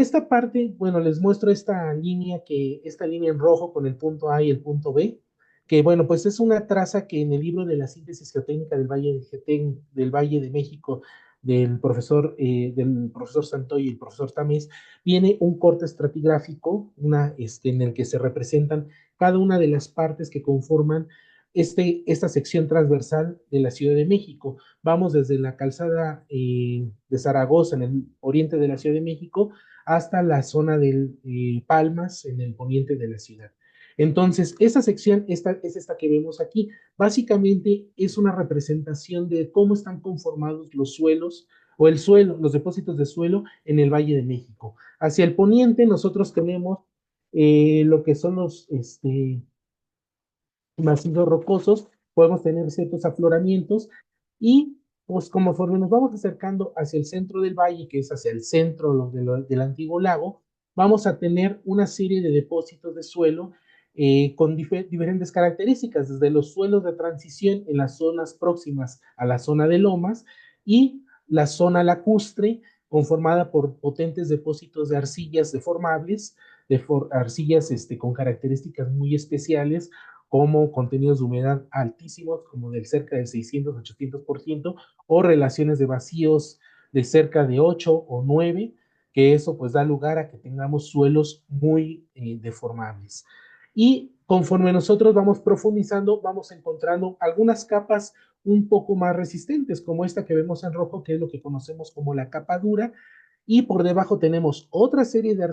esta parte, bueno, les muestro esta línea en rojo con el punto A y el punto B, que bueno, pues es una traza que en el libro de la síntesis geotécnica del Valle de Getén, del Valle de México, del profesor Santoy y el profesor Tamés, viene un corte estratigráfico, en el que se representan cada una de las partes que conforman esta sección transversal de la Ciudad de México. Vamos desde la calzada de Zaragoza, en el oriente de la Ciudad de México, hasta la zona de Palmas, en el poniente de la ciudad. Entonces, esa sección es esta que vemos aquí. Básicamente es una representación de cómo están conformados los suelos o el suelo, los depósitos de suelo en el Valle de México. Hacia el poniente nosotros tenemos lo que son los macizos rocosos, podemos tener ciertos afloramientos y pues conforme nos vamos acercando hacia el centro del valle, que es hacia el centro del antiguo lago, vamos a tener una serie de depósitos de suelo con diferentes características, desde los suelos de transición en las zonas próximas a la zona de lomas y la zona lacustre, conformada por potentes depósitos de arcillas deformables, arcillas con características muy especiales, como contenidos de humedad altísimos, como del cerca del 600-800%, o relaciones de vacíos de cerca de 8 o 9, que eso pues da lugar a que tengamos suelos muy deformables. Y conforme nosotros vamos profundizando, vamos encontrando algunas capas un poco más resistentes, como esta que vemos en rojo, que es lo que conocemos como la capa dura, y por debajo tenemos otra serie de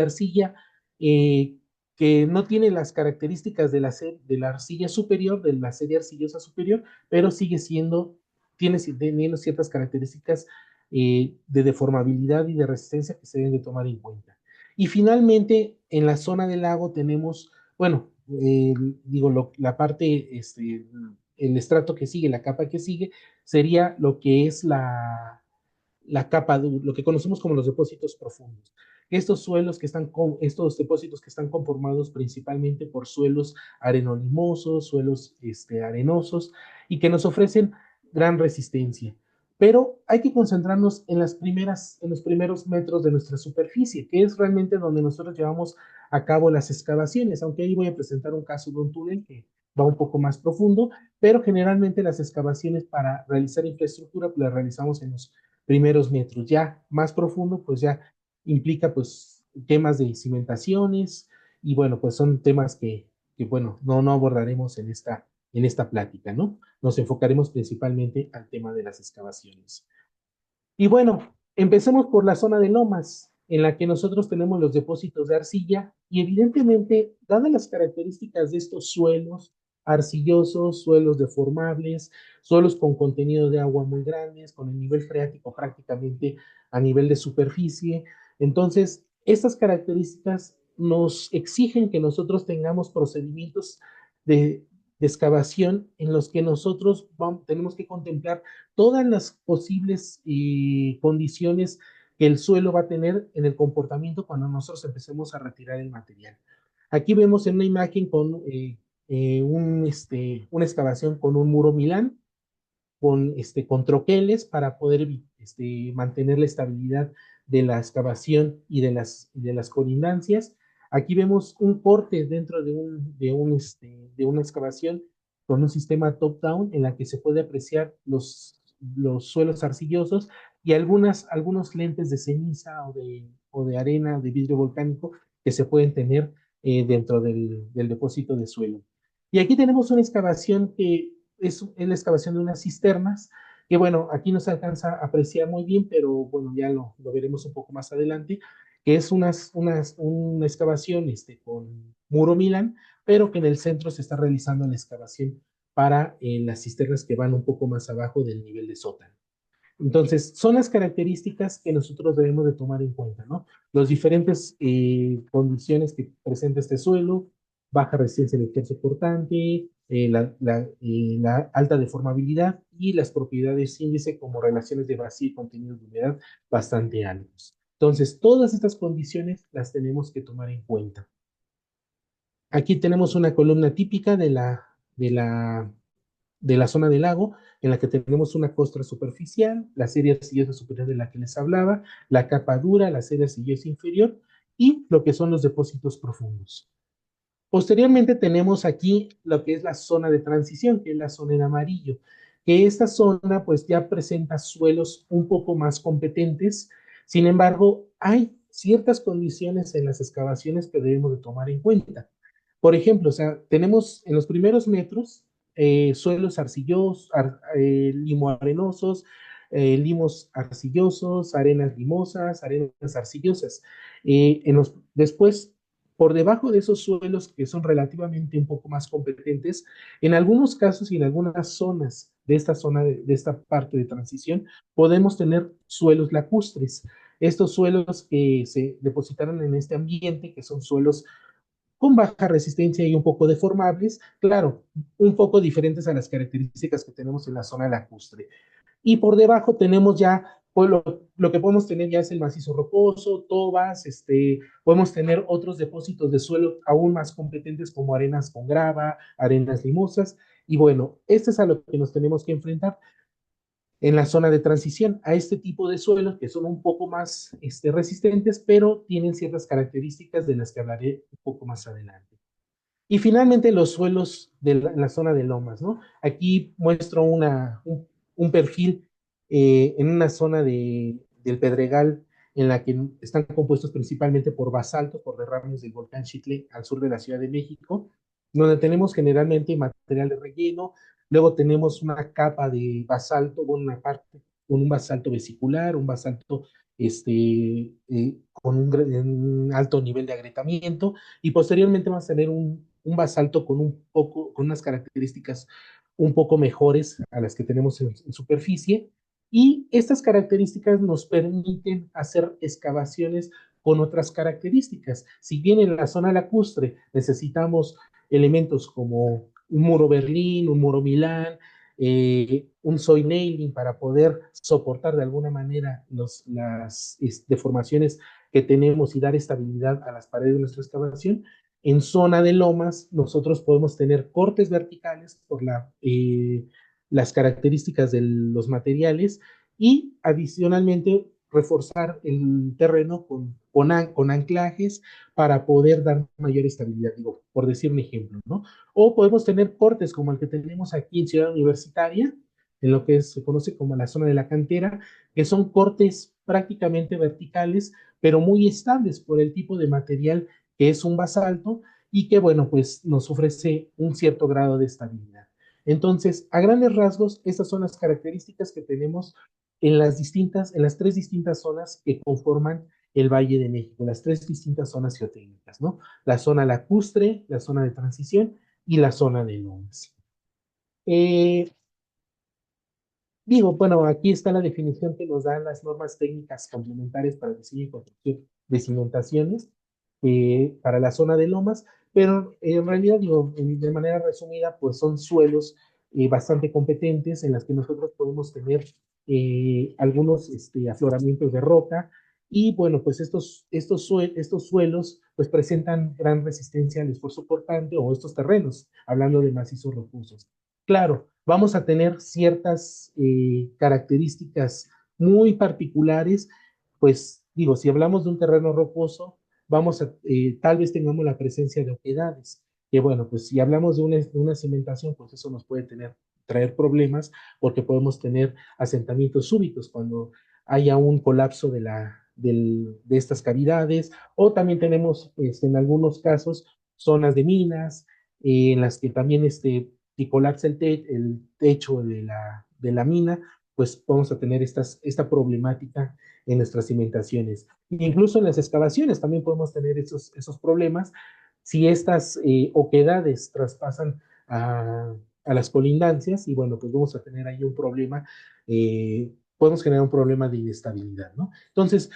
arcilla que no tiene las características de la arcilla superior, de la serie arcillosa superior, pero tiene teniendo ciertas características de deformabilidad y de resistencia que se deben de tomar en cuenta. Y finalmente, en la zona del lago tenemos, bueno, la parte, el estrato que sigue, la capa que sigue, sería lo que es la capa, lo que conocemos como los depósitos profundos. Estos depósitos que están conformados principalmente por suelos arenolimosos, suelos arenosos, y que nos ofrecen gran resistencia. Pero hay que concentrarnos en los primeros metros de nuestra superficie, que es realmente donde nosotros llevamos a cabo las excavaciones, aunque ahí voy a presentar un caso de un túnel que va un poco más profundo, pero generalmente las excavaciones para realizar infraestructura pues, las realizamos en los primeros metros. Ya más profundo, pues ya implica pues temas de cimentaciones y bueno, pues son temas que bueno, no abordaremos en esta plática, ¿no? Nos enfocaremos principalmente al tema de las excavaciones. Y bueno, empecemos por la zona de lomas, en la que nosotros tenemos los depósitos de arcilla y evidentemente, dadas las características de estos suelos arcillosos, suelos deformables, suelos con contenido de agua muy grandes, con el nivel freático prácticamente a nivel de superficie, entonces estas características nos exigen que nosotros tengamos procedimientos de, de excavación en los que nosotros tenemos que contemplar todas las posibles condiciones que el suelo va a tener en el comportamiento cuando nosotros empecemos a retirar el material. Aquí vemos en una imagen una excavación con un muro Milán, con troqueles para poder mantener la estabilidad de la excavación y de las colindancias. Aquí vemos un corte dentro de una excavación con un sistema top-down en la que se puede apreciar los suelos arcillosos y algunos lentes de ceniza o de arena, de vidrio volcánico que se pueden tener dentro del depósito de suelo. Y aquí tenemos una excavación que es la excavación de unas cisternas, que bueno, aquí no se alcanza a apreciar muy bien, pero bueno, ya lo veremos un poco más adelante, que es una excavación con muro Milán, pero que en el centro se está realizando la excavación para las cisternas que van un poco más abajo del nivel de sótano. Entonces, son las características que nosotros debemos de tomar en cuenta, ¿no? Las diferentes condiciones que presenta este suelo, baja resistencia electro soportante, la alta deformabilidad y las propiedades índice como relaciones de vacío y contenido de humedad bastante altos. Entonces, todas estas condiciones las tenemos que tomar en cuenta. Aquí tenemos una columna típica de la de la zona del lago, en la que tenemos una costra superficial, la serie arcillosa superior de la que les hablaba, la capa dura, la serie arcillosa inferior y lo que son los depósitos profundos. Posteriormente tenemos aquí lo que es la zona de transición, que es la zona en amarillo, que esta zona pues ya presenta suelos un poco más competentes. Sin embargo, hay ciertas condiciones en las excavaciones que debemos de tomar en cuenta. Por ejemplo, o sea, tenemos en los primeros metros suelos arcillosos, limo-arenosos, limos arcillosos, arenas limosas, arenas arcillosas. Después, por debajo de esos suelos que son relativamente un poco más competentes, en algunos casos y en algunas zonas de esta zona, de esta parte de transición, podemos tener suelos lacustres. Estos suelos que se depositaron en este ambiente, que son suelos con baja resistencia y un poco deformables, claro, un poco diferentes a las características que tenemos en la zona lacustre. Y por debajo tenemos ya, pues lo que podemos tener ya es el macizo rocoso, tobas, podemos tener otros depósitos de suelo aún más competentes como arenas con grava, arenas limosas, y bueno, este es a lo que nos tenemos que enfrentar en la zona de transición, a este tipo de suelos que son un poco más resistentes, pero tienen ciertas características de las que hablaré un poco más adelante. Y finalmente los suelos de la zona de lomas, ¿no? Aquí muestro un perfil en una zona del Pedregal en la que están compuestos principalmente por basalto, por derrames del volcán Xitle al sur de la Ciudad de México, donde tenemos generalmente material de relleno, luego tenemos una capa de basalto, una parte con un basalto vesicular, un basalto con un alto nivel de agrietamiento, y posteriormente vamos a tener un basalto con unas características un poco mejores a las que tenemos en superficie, y estas características nos permiten hacer excavaciones con otras características. Si bien en la zona lacustre necesitamos elementos como un muro Berlín, un muro Milán, un soil nailing para poder soportar de alguna manera las deformaciones que tenemos y dar estabilidad a las paredes de nuestra excavación. En zona de lomas, nosotros podemos tener cortes verticales por las características de los materiales y adicionalmente reforzar el terreno con anclajes para poder dar mayor estabilidad, digo, por decir un ejemplo, ¿no? O podemos tener cortes como el que tenemos aquí en Ciudad Universitaria, en lo que se conoce como la zona de la cantera, que son cortes prácticamente verticales, pero muy estables por el tipo de material que es un basalto y que, bueno, pues nos ofrece un cierto grado de estabilidad. Entonces, a grandes rasgos, estas son las características que tenemos en las tres distintas zonas que conforman el Valle de México, las tres distintas zonas geotécnicas, ¿no? La zona lacustre, la zona de transición y la zona de lomas. Eh, Digo, bueno, aquí está la definición que nos dan las normas técnicas complementarias para el diseño y construcción de cimentaciones para la zona de lomas, pero en realidad, digo, de manera resumida, pues son suelos bastante competentes en las que nosotros podemos tener algunos afloramientos de roca y bueno, pues estos suelos pues presentan gran resistencia al esfuerzo portante o estos terrenos, hablando de macizos rocosos. Claro, vamos a tener ciertas características muy particulares, pues digo, si hablamos de un terreno rocoso, tal vez tengamos la presencia de oquedades, que bueno, pues si hablamos de una cimentación, pues eso nos puede traer problemas, porque podemos tener asentamientos súbitos cuando haya un colapso de estas cavidades, o también tenemos en algunos casos zonas de minas, en las que también si colapsa el techo de la mina, pues vamos a tener esta problemática en nuestras cimentaciones. Incluso en las excavaciones también podemos tener esos problemas si estas oquedades traspasan a las colindancias y bueno, pues vamos a tener ahí un problema, podemos generar un problema de inestabilidad, ¿no? Entonces,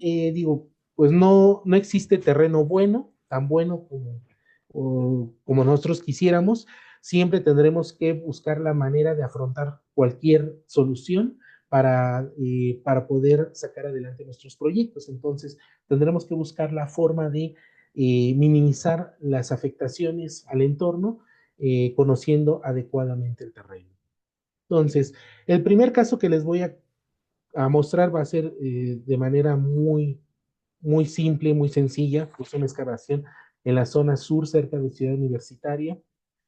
digo, pues no existe terreno bueno, tan bueno como nosotros quisiéramos. Siempre tendremos que buscar la manera de afrontar cualquier solución para poder sacar adelante nuestros proyectos. Entonces, tendremos que buscar la forma de minimizar las afectaciones al entorno conociendo adecuadamente el terreno. Entonces, el primer caso que les voy a mostrar va a ser de manera muy simple, muy sencilla, pues una excavación en la zona sur cerca de Ciudad Universitaria,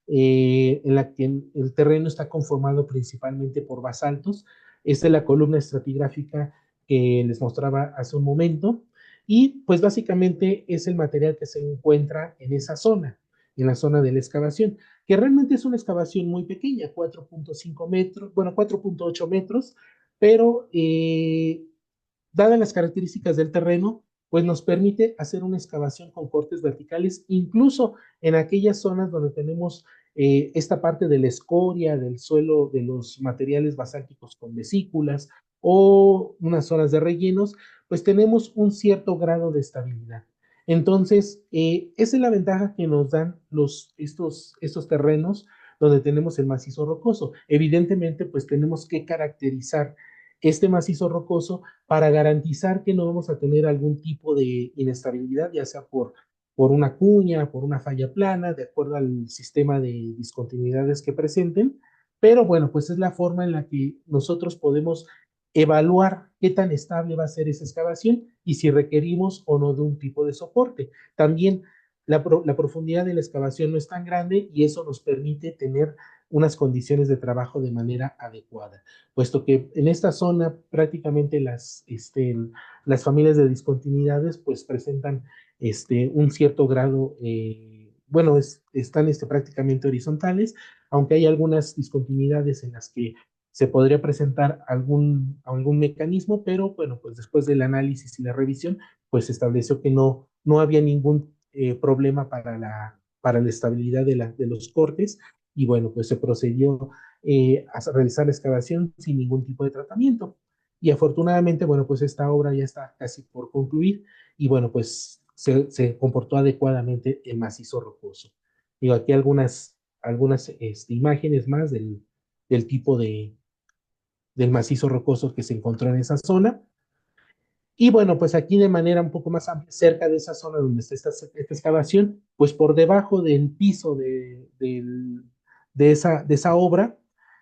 en la que el terreno está conformado principalmente por basaltos. Esta es la columna estratigráfica que les mostraba hace un momento y pues básicamente es el material que se encuentra en esa zona, en la zona de la excavación, que realmente es una excavación muy pequeña, 4.5 metros, bueno, 4.8 metros, pero dadas las características del terreno, pues nos permite hacer una excavación con cortes verticales, incluso en aquellas zonas donde tenemos esta parte de la escoria, del suelo, de los materiales basálticos con vesículas o unas zonas de rellenos, pues tenemos un cierto grado de estabilidad. Entonces, esa es la ventaja que nos dan estos terrenos donde tenemos el macizo rocoso. Evidentemente, pues tenemos que caracterizar este macizo rocoso para garantizar que no vamos a tener algún tipo de inestabilidad, ya sea por una cuña, por una falla plana, de acuerdo al sistema de discontinuidades que presenten. Pero bueno, pues es la forma en la que nosotros podemos evaluar qué tan estable va a ser esa excavación y si requerimos o no de un tipo de soporte. También la profundidad de la excavación no es tan grande y eso nos permite tener unas condiciones de trabajo de manera adecuada, puesto que en esta zona prácticamente las familias de discontinuidades pues presentan un cierto grado, bueno, están prácticamente horizontales, aunque hay algunas discontinuidades en las que se podría presentar algún mecanismo, pero bueno, pues después del análisis y la revisión, pues se estableció que no había ningún problema para la estabilidad de los cortes y bueno, pues se procedió a realizar la excavación sin ningún tipo de tratamiento. Y afortunadamente, bueno, pues esta obra ya está casi por concluir y bueno, pues se comportó adecuadamente el macizo rocoso. Digo, aquí algunas imágenes más del tipo del macizo rocoso que se encontró en esa zona. Y bueno, pues aquí de manera un poco más amplia, cerca de esa zona donde está esta excavación, pues por debajo del piso de esa obra,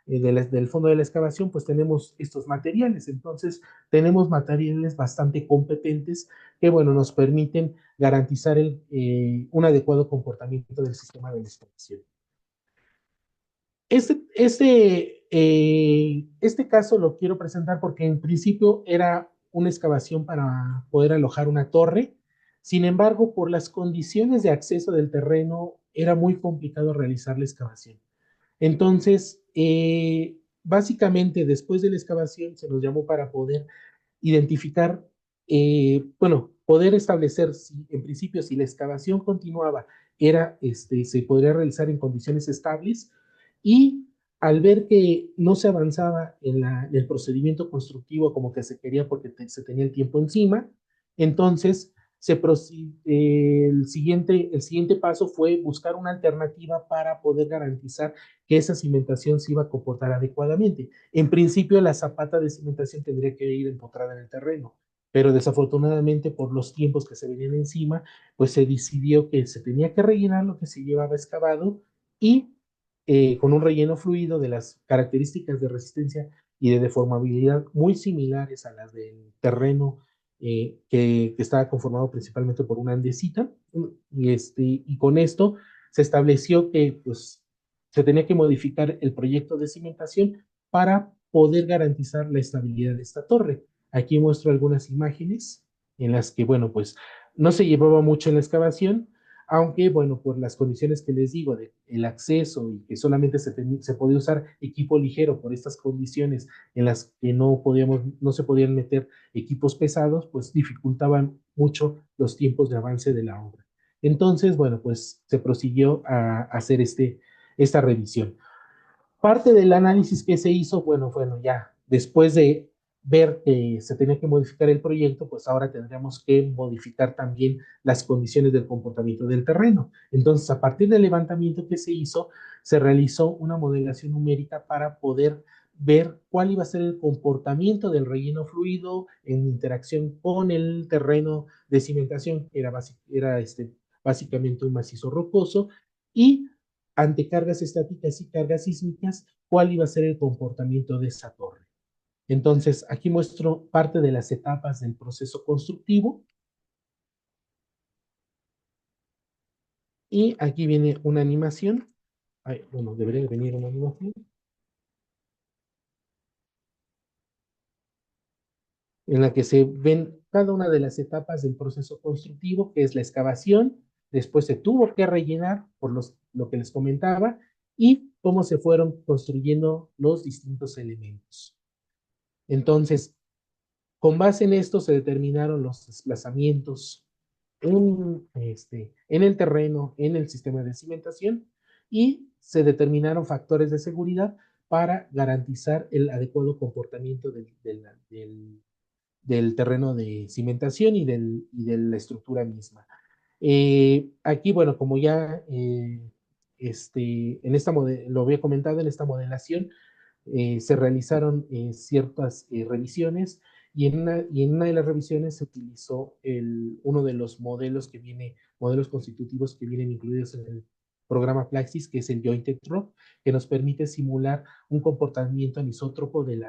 del fondo de la excavación, pues tenemos estos materiales. Entonces, tenemos materiales bastante competentes que, bueno, nos permiten garantizar un adecuado comportamiento del sistema de la excavación. Este caso lo quiero presentar porque en principio era una excavación para poder alojar una torre. Sin embargo, por las condiciones de acceso del terreno, era muy complicado realizar la excavación. Entonces, básicamente, después de la excavación, se nos llamó para poder identificar, bueno, poder establecer, en principio, si la excavación continuaba, se podría realizar en condiciones estables y al ver que no se avanzaba en el procedimiento constructivo como que se quería porque se tenía el tiempo encima, entonces el siguiente paso fue buscar una alternativa para poder garantizar que esa cimentación se iba a comportar adecuadamente. En principio, la zapata de cimentación tendría que ir empotrada en el terreno, pero desafortunadamente por los tiempos que se venían encima, pues se decidió que se tenía que rellenar lo que se llevaba excavado y con un relleno fluido de las características de resistencia y de deformabilidad muy similares a las del terreno que estaba conformado principalmente por una andesita. Y con esto se estableció que pues, se tenía que modificar el proyecto de cimentación para poder garantizar la estabilidad de esta torre. Aquí muestro algunas imágenes en las que, bueno, pues no se llevaba mucho en la excavación, aunque, bueno, por las condiciones que les digo, de el acceso y que solamente se podía usar equipo ligero por estas condiciones en las que no se podían meter equipos pesados, pues dificultaban mucho los tiempos de avance de la obra. Entonces, bueno, pues se prosiguió a hacer esta revisión. Parte del análisis que se hizo, bueno, ya después de ver que se tenía que modificar el proyecto, pues ahora tendríamos que modificar también las condiciones del comportamiento del terreno. Entonces, a partir del levantamiento que se hizo, se realizó una modelación numérica para poder ver cuál iba a ser el comportamiento del relleno fluido en interacción con el terreno de cimentación, que era básicamente un macizo rocoso, y ante cargas estáticas y cargas sísmicas, cuál iba a ser el comportamiento de esa torre. Entonces, aquí muestro parte de las etapas del proceso constructivo. Y aquí viene una animación. Ay, bueno, debería venir una animación en la que se ven cada una de las etapas del proceso constructivo, que es la excavación, después se tuvo que rellenar por lo que les comentaba, y cómo se fueron construyendo los distintos elementos. Entonces, con base en esto se determinaron los desplazamientos en el terreno, en el sistema de cimentación, y se determinaron factores de seguridad para garantizar el adecuado comportamiento del terreno de cimentación y de la estructura misma. Aquí, bueno, como ya lo había comentado, en esta modelación se realizaron ciertas revisiones y en una de las revisiones se utilizó uno de los modelos constitutivos que vienen incluidos en el programa Plaxis, que es el Jointed Rock, que nos permite simular un comportamiento anisótropo del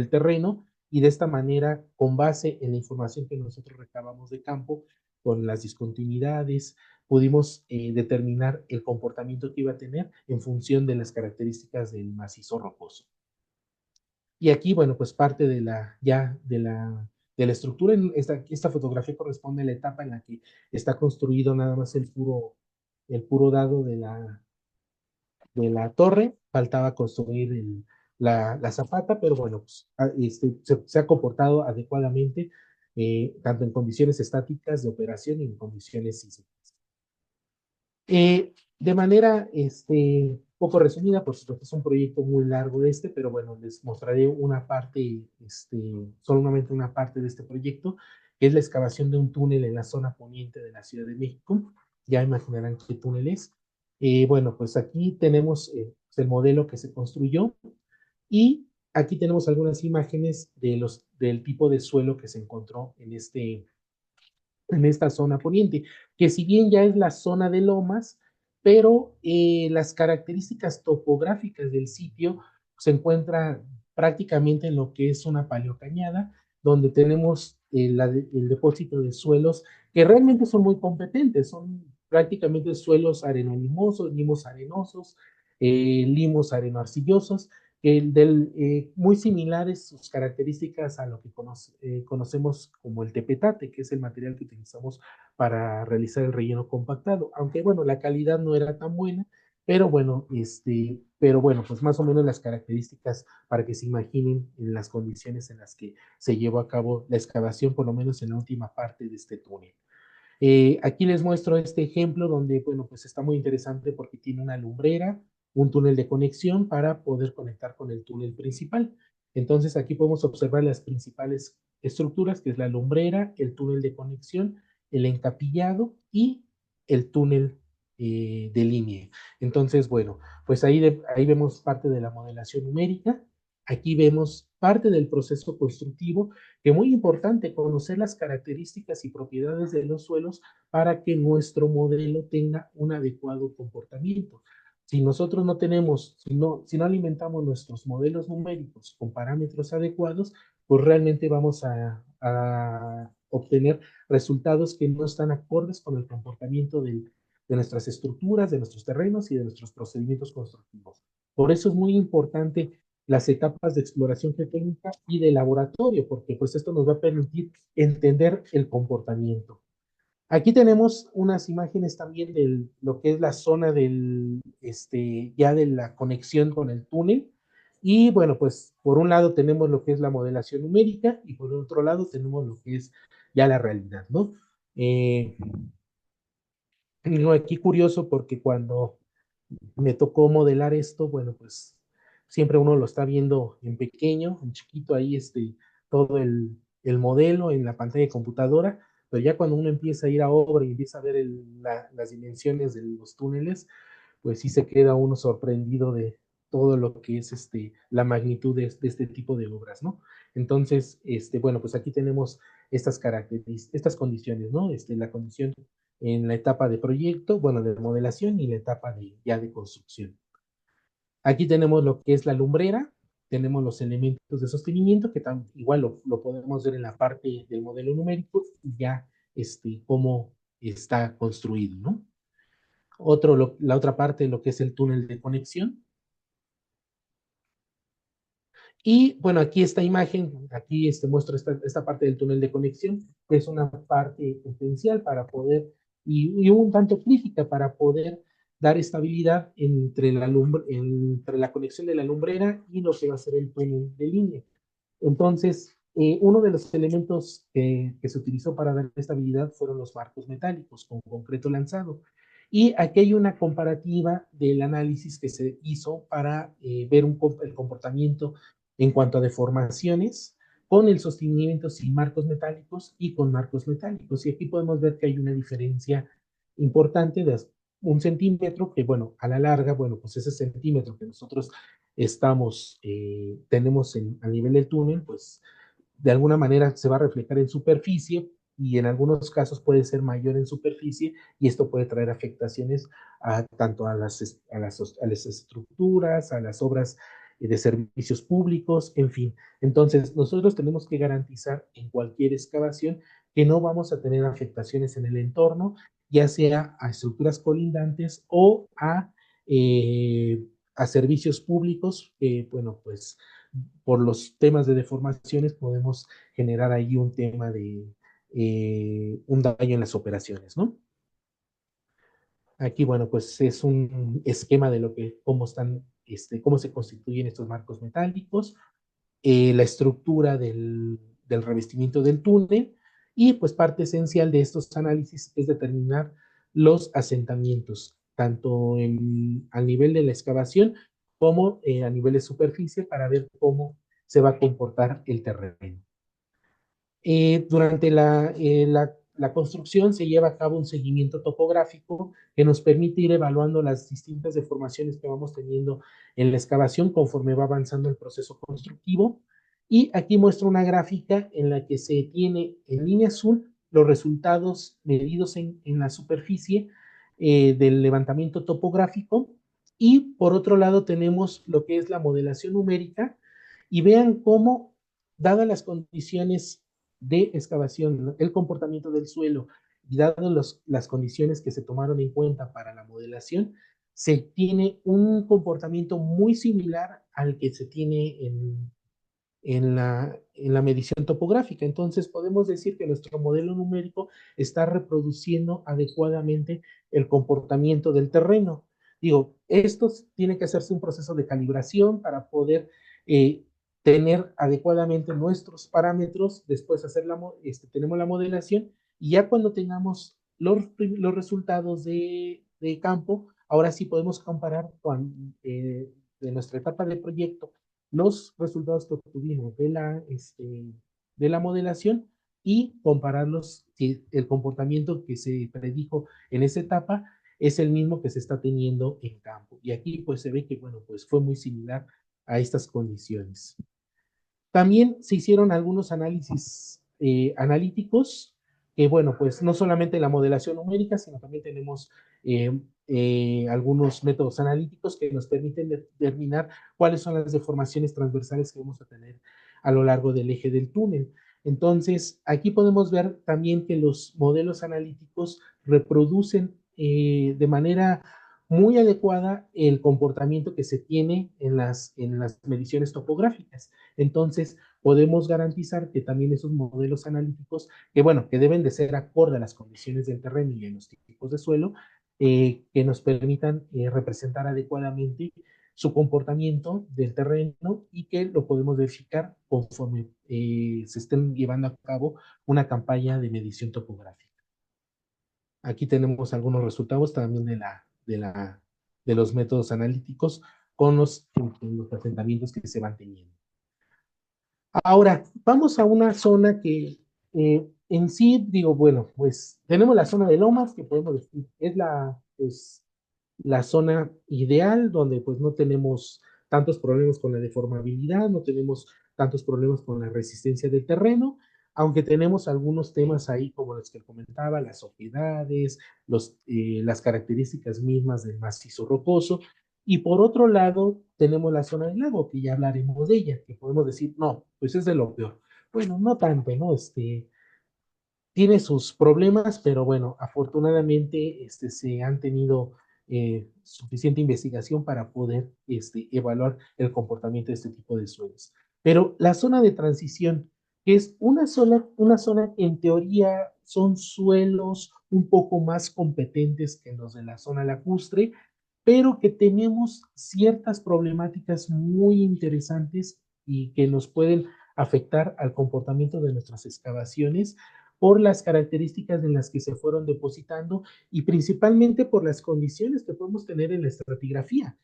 terreno, y de esta manera, con base en la información que nosotros recabamos de campo, con las discontinuidades, pudimos determinar el comportamiento que iba a tener en función de las características del macizo rocoso. Y aquí, bueno, pues parte de la estructura, esta fotografía corresponde a la etapa en la que está construido nada más el puro dado de la torre, faltaba construir la zapata, pero bueno, pues, se ha comportado adecuadamente, tanto en condiciones estáticas de operación y en condiciones sísmicas. De manera poco resumida, por supuesto es un proyecto muy largo pero bueno, les mostraré una parte, solamente una parte de este proyecto, que es la excavación de un túnel en la zona poniente de la Ciudad de México. Ya imaginarán qué túnel es. Bueno, pues aquí tenemos el modelo que se construyó, y aquí tenemos algunas imágenes del tipo de suelo que se encontró en esta zona poniente, que si bien ya es la zona de lomas, pero las características topográficas del sitio se encuentran prácticamente en lo que es una paleocañada, donde tenemos el depósito de suelos que realmente son muy competentes, son prácticamente suelos arenolimosos, limos arenosos, limos arenoarcillosos, muy similares sus características a lo que conocemos como el tepetate, que es el material que utilizamos para realizar el relleno compactado. Aunque bueno, la calidad no era tan buena, pero bueno, pues más o menos las características para que se imaginen en las condiciones en las que se llevó a cabo la excavación, por lo menos en la última parte de este túnel. Aquí les muestro este ejemplo donde, bueno, pues está muy interesante porque tiene una lumbrera, un túnel de conexión para poder conectar con el túnel principal. Entonces aquí podemos observar las principales estructuras, que es la lumbrera, el túnel de conexión, el encapillado y el túnel de línea. Entonces, bueno, pues ahí vemos parte de la modelación numérica. Aquí vemos parte del proceso constructivo, que es muy importante conocer las características y propiedades de los suelos para que nuestro modelo tenga un adecuado comportamiento. Si nosotros no tenemos, si no alimentamos nuestros modelos numéricos con parámetros adecuados, pues realmente vamos a obtener resultados que no están acordes con el comportamiento de nuestras estructuras, de nuestros terrenos y de nuestros procedimientos constructivos. Por eso es muy importante las etapas de exploración geotécnica y de laboratorio, porque pues esto nos va a permitir entender el comportamiento. Aquí tenemos unas imágenes también de lo que es la zona ya de la conexión con el túnel. Y bueno, pues por un lado tenemos lo que es la modelación numérica y por otro lado tenemos lo que es ya la realidad, ¿no? Aquí curioso porque cuando me tocó modelar esto, bueno, pues siempre uno lo está viendo en pequeño, en chiquito, ahí todo el modelo en la pantalla de computadora, pero ya cuando uno empieza a ir a obra y empieza a ver las dimensiones de los túneles, pues sí se queda uno sorprendido de todo lo que es la magnitud de este tipo de obras, ¿no? Entonces, bueno, pues aquí tenemos estas características, estas condiciones, ¿no? La condición en la etapa de proyecto, bueno, de modelación y la etapa ya de construcción. Aquí tenemos lo que es la lumbrera, tenemos los elementos de sostenimiento, que igual lo podemos ver en la parte del modelo numérico, y ya cómo está construido, ¿no? La otra parte, lo que es el túnel de conexión. Y bueno, aquí esta imagen, aquí muestra esta parte del túnel de conexión, que es una parte esencial para poder, y un tanto crítica para poder dar estabilidad entre la conexión de la lumbrera y lo que va a ser el túnel de línea. Entonces, uno de los elementos que se utilizó para dar estabilidad fueron los marcos metálicos con concreto lanzado. Y aquí hay una comparativa del análisis que se hizo para ver el comportamiento en cuanto a deformaciones con el sostenimiento sin marcos metálicos y con marcos metálicos. Y aquí podemos ver que hay una diferencia importante de 1 centímetro, que bueno, a la larga, bueno, pues ese centímetro que nosotros tenemos a nivel del túnel, pues de alguna manera se va a reflejar en superficie y en algunos casos puede ser mayor en superficie y esto puede traer afectaciones tanto a las estructuras, a las obras de servicios públicos, en fin. Entonces, nosotros tenemos que garantizar en cualquier excavación que no vamos a tener afectaciones en el entorno, ya sea a estructuras colindantes o a servicios públicos, bueno, pues por los temas de deformaciones podemos generar ahí un tema de un daño en las operaciones, ¿no? Aquí, bueno, pues es un esquema de cómo se constituyen estos marcos metálicos, la estructura del revestimiento del túnel y pues parte esencial de estos análisis es determinar los asentamientos, tanto al nivel de la excavación como a nivel de superficie para ver cómo se va a comportar el terreno. Durante la construcción se lleva a cabo un seguimiento topográfico que nos permite ir evaluando las distintas deformaciones que vamos teniendo en la excavación conforme va avanzando el proceso constructivo. Y aquí muestro una gráfica en la que se tiene en línea azul los resultados medidos en la superficie del levantamiento topográfico. Y por otro lado tenemos lo que es la modelación numérica. Y vean cómo, dadas las condiciones de excavación, el comportamiento del suelo y dadas las condiciones que se tomaron en cuenta para la modelación, se tiene un comportamiento muy similar al que se tiene en la medición topográfica. Entonces, podemos decir que nuestro modelo numérico está reproduciendo adecuadamente el comportamiento del terreno. Digo, esto tiene que hacerse un proceso de calibración para poder tener adecuadamente nuestros parámetros, después tenemos la modelación y ya cuando tengamos los resultados de campo, ahora sí podemos comparar de nuestra etapa de proyecto los resultados que obtuvimos de la modelación y compararlos si el comportamiento que se predijo en esa etapa es el mismo que se está teniendo en campo. Y aquí pues se ve que, bueno, pues fue muy similar a estas condiciones. También se hicieron algunos análisis analíticos, que bueno, pues no solamente la modelación numérica, sino también tenemos algunos métodos analíticos que nos permiten determinar cuáles son las deformaciones transversales que vamos a tener a lo largo del eje del túnel. Entonces, aquí podemos ver también que los modelos analíticos reproducen de manera muy adecuada el comportamiento que se tiene en las mediciones topográficas. Entonces, podemos garantizar que también esos modelos analíticos, que bueno, que deben de ser acorde a las condiciones del terreno y a los tipos de suelo, que nos permitan representar adecuadamente su comportamiento del terreno y que lo podemos verificar conforme se estén llevando a cabo una campaña de medición topográfica. Aquí tenemos algunos resultados también de los métodos analíticos con los asentamientos que se van teniendo. Ahora, vamos a una zona que en sí, digo, bueno, pues tenemos la zona de lomas, que podemos decir es la zona ideal, donde pues no tenemos tantos problemas con la deformabilidad, no tenemos tantos problemas con la resistencia del terreno. aunque tenemos algunos temas ahí como los que comentaba, las oquedades, las características mismas del macizo rocoso, y por otro lado tenemos la zona del lago, que ya hablaremos de ella, que podemos decir, no, pues es de lo peor. Bueno, no tanto, ¿no? Tiene sus problemas, pero bueno, afortunadamente se han tenido suficiente investigación para poder evaluar el comportamiento de este tipo de suelos. Pero la zona de transición, que es una zona que en teoría son suelos un poco más competentes que los de la zona lacustre, pero que tenemos ciertas problemáticas muy interesantes y que nos pueden afectar al comportamiento de nuestras excavaciones por las características en las que se fueron depositando y principalmente por las condiciones que podemos tener en la estratigrafía.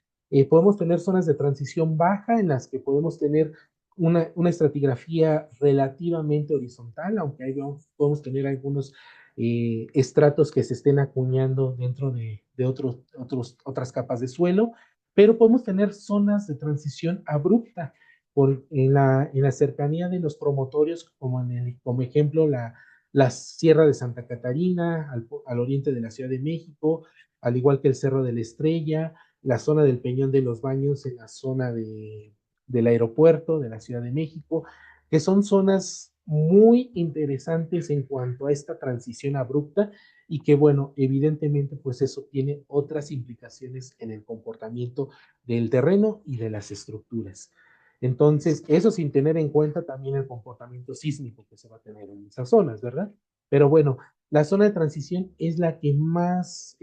Podemos tener zonas de transición baja en las que podemos tener una estratigrafía relativamente horizontal, aunque ahí podemos tener algunos estratos que se estén acuñando dentro de otras capas de suelo, pero podemos tener zonas de transición abrupta en la cercanía de los promontorios, como ejemplo la Sierra de Santa Catarina, al oriente de la Ciudad de México, al igual que el Cerro de la Estrella, la zona del Peñón de los Baños en la zona del aeropuerto de la Ciudad de México, que son zonas muy interesantes en cuanto a esta transición abrupta y que bueno, evidentemente pues eso tiene otras implicaciones en el comportamiento del terreno y de las estructuras. Entonces, eso sin tener en cuenta también el comportamiento sísmico que se va a tener en esas zonas, ¿verdad? Pero bueno, la zona de transición es la que más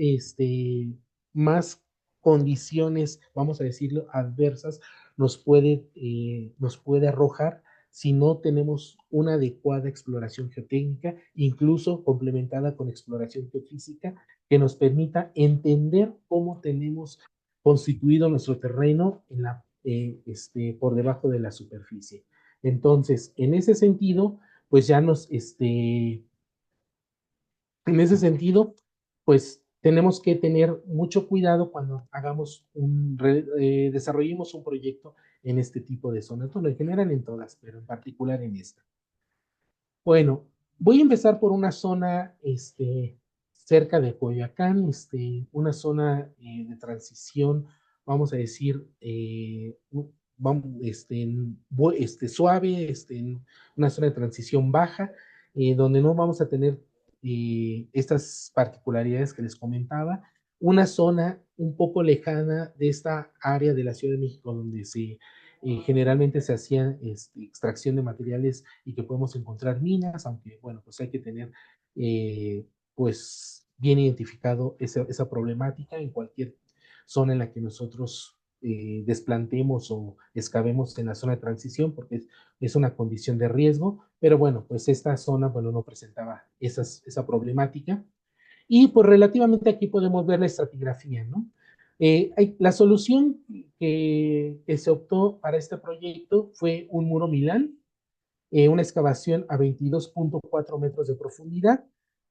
condiciones, vamos a decirlo, adversas nos puede arrojar si no tenemos una adecuada exploración geotécnica, incluso complementada con exploración geofísica, que nos permita entender cómo tenemos constituido nuestro terreno por debajo de la superficie. Entonces, en ese sentido, pues ya en ese sentido, pues tenemos que tener mucho cuidado cuando desarrollemos un proyecto en este tipo de zonas. Bueno, en general en todas, pero en particular en esta. Bueno, voy a empezar por una zona, cerca de Coyoacán, una zona de transición, vamos a decir, vamos, suave, en una zona de transición baja, donde no vamos a tener estas particularidades que les comentaba. Una zona un poco lejana de esta área de la Ciudad de México donde generalmente se hacía extracción de materiales y que podemos encontrar minas, aunque bueno, pues hay que tener pues bien identificado esa problemática en cualquier zona en la que nosotros desplantemos o excavemos en la zona de transición, porque es una condición de riesgo, pero bueno, pues esta zona, bueno, no presentaba esa problemática. Y pues relativamente aquí podemos ver la estratigrafía, ¿no? La solución que se optó para este proyecto fue un muro Milán, una excavación a 22.4 metros de profundidad,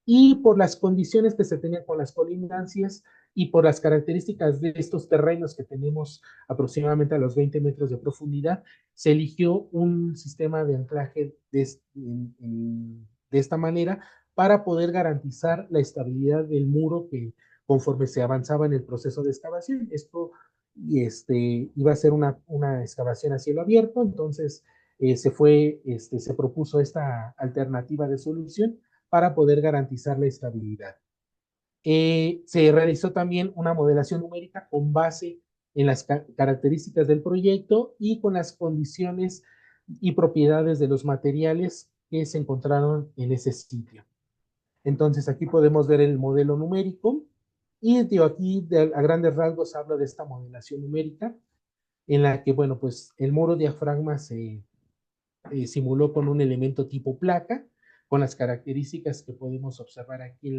y por las condiciones que se tenían con las colindancias y por las características de estos terrenos que tenemos aproximadamente a los 20 metros de profundidad, se eligió un sistema de anclaje de esta manera para poder garantizar la estabilidad del muro que conforme se avanzaba en el proceso de excavación. Esto iba a ser una excavación a cielo abierto, entonces se propuso esta alternativa de solución para poder garantizar la estabilidad. Se realizó también una modelación numérica con base en las características del proyecto y con las condiciones y propiedades de los materiales que se encontraron en ese sitio. Entonces aquí podemos ver el modelo numérico y aquí a grandes rasgos habla de esta modelación numérica en la que, bueno, pues el muro diafragma se simuló con un elemento tipo placa, con las características que podemos observar aquí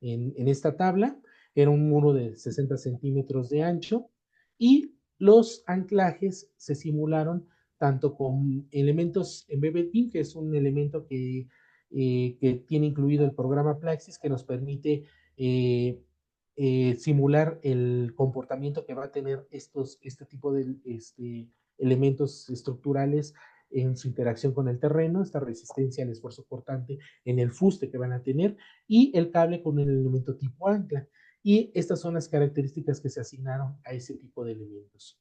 en esta tabla. Era un muro de 60 centímetros de ancho y los anclajes se simularon tanto con elementos en BBTIM, que es un elemento que tiene incluido el programa Plaxis, que nos permite simular el comportamiento que va a tener este tipo de elementos estructurales en su interacción con el terreno, esta resistencia al esfuerzo cortante en el fuste que van a tener, y el cable con el elemento tipo ancla. Y estas son las características que se asignaron a ese tipo de elementos.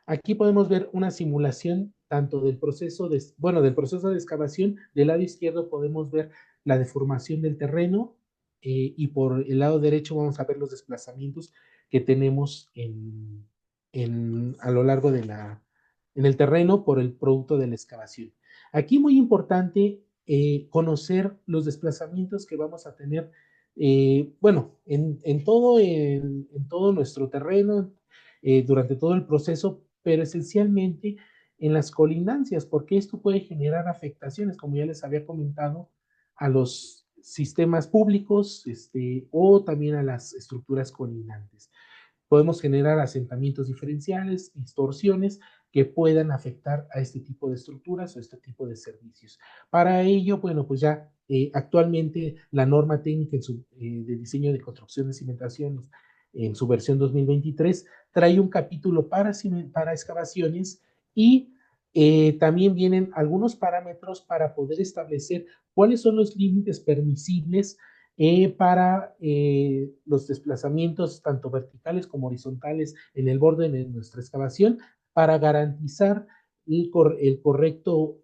Aquí podemos ver una simulación tanto del proceso del proceso de excavación. Del lado izquierdo podemos ver la deformación del terreno, y por el lado derecho vamos a ver los desplazamientos que tenemos a lo largo en el terreno por el producto de la excavación. Aquí muy importante conocer los desplazamientos que vamos a tener, en todo nuestro terreno, durante todo el proceso, pero esencialmente en las colindancias, porque esto puede generar afectaciones, como ya les había comentado, a los sistemas públicos, o también a las estructuras colindantes. Podemos generar asentamientos diferenciales, distorsiones que puedan afectar a este tipo de estructuras o este tipo de servicios. Para ello, bueno, pues ya actualmente la norma técnica de diseño de construcción de cimentaciones en su versión 2023 trae un capítulo para excavaciones, y también vienen algunos parámetros para poder establecer cuáles son los límites permisibles para los desplazamientos tanto verticales como horizontales en el borde de nuestra excavación, para garantizar el correcto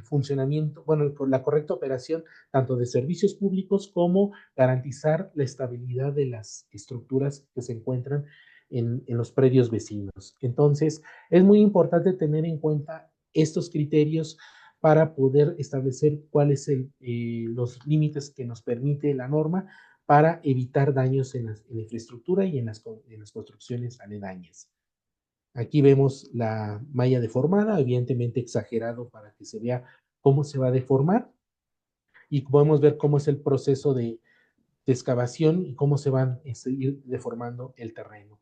funcionamiento, bueno, la correcta operación tanto de servicios públicos como garantizar la estabilidad de las estructuras que se encuentran en los predios vecinos. Entonces, es muy importante tener en cuenta estos criterios para poder establecer cuáles son los límites que nos permite la norma para evitar daños en la infraestructura y en las construcciones aledañas. Aquí vemos la malla deformada, evidentemente exagerado para que se vea cómo se va a deformar, y podemos ver cómo es el proceso de excavación y cómo se van a ir deformando el terreno.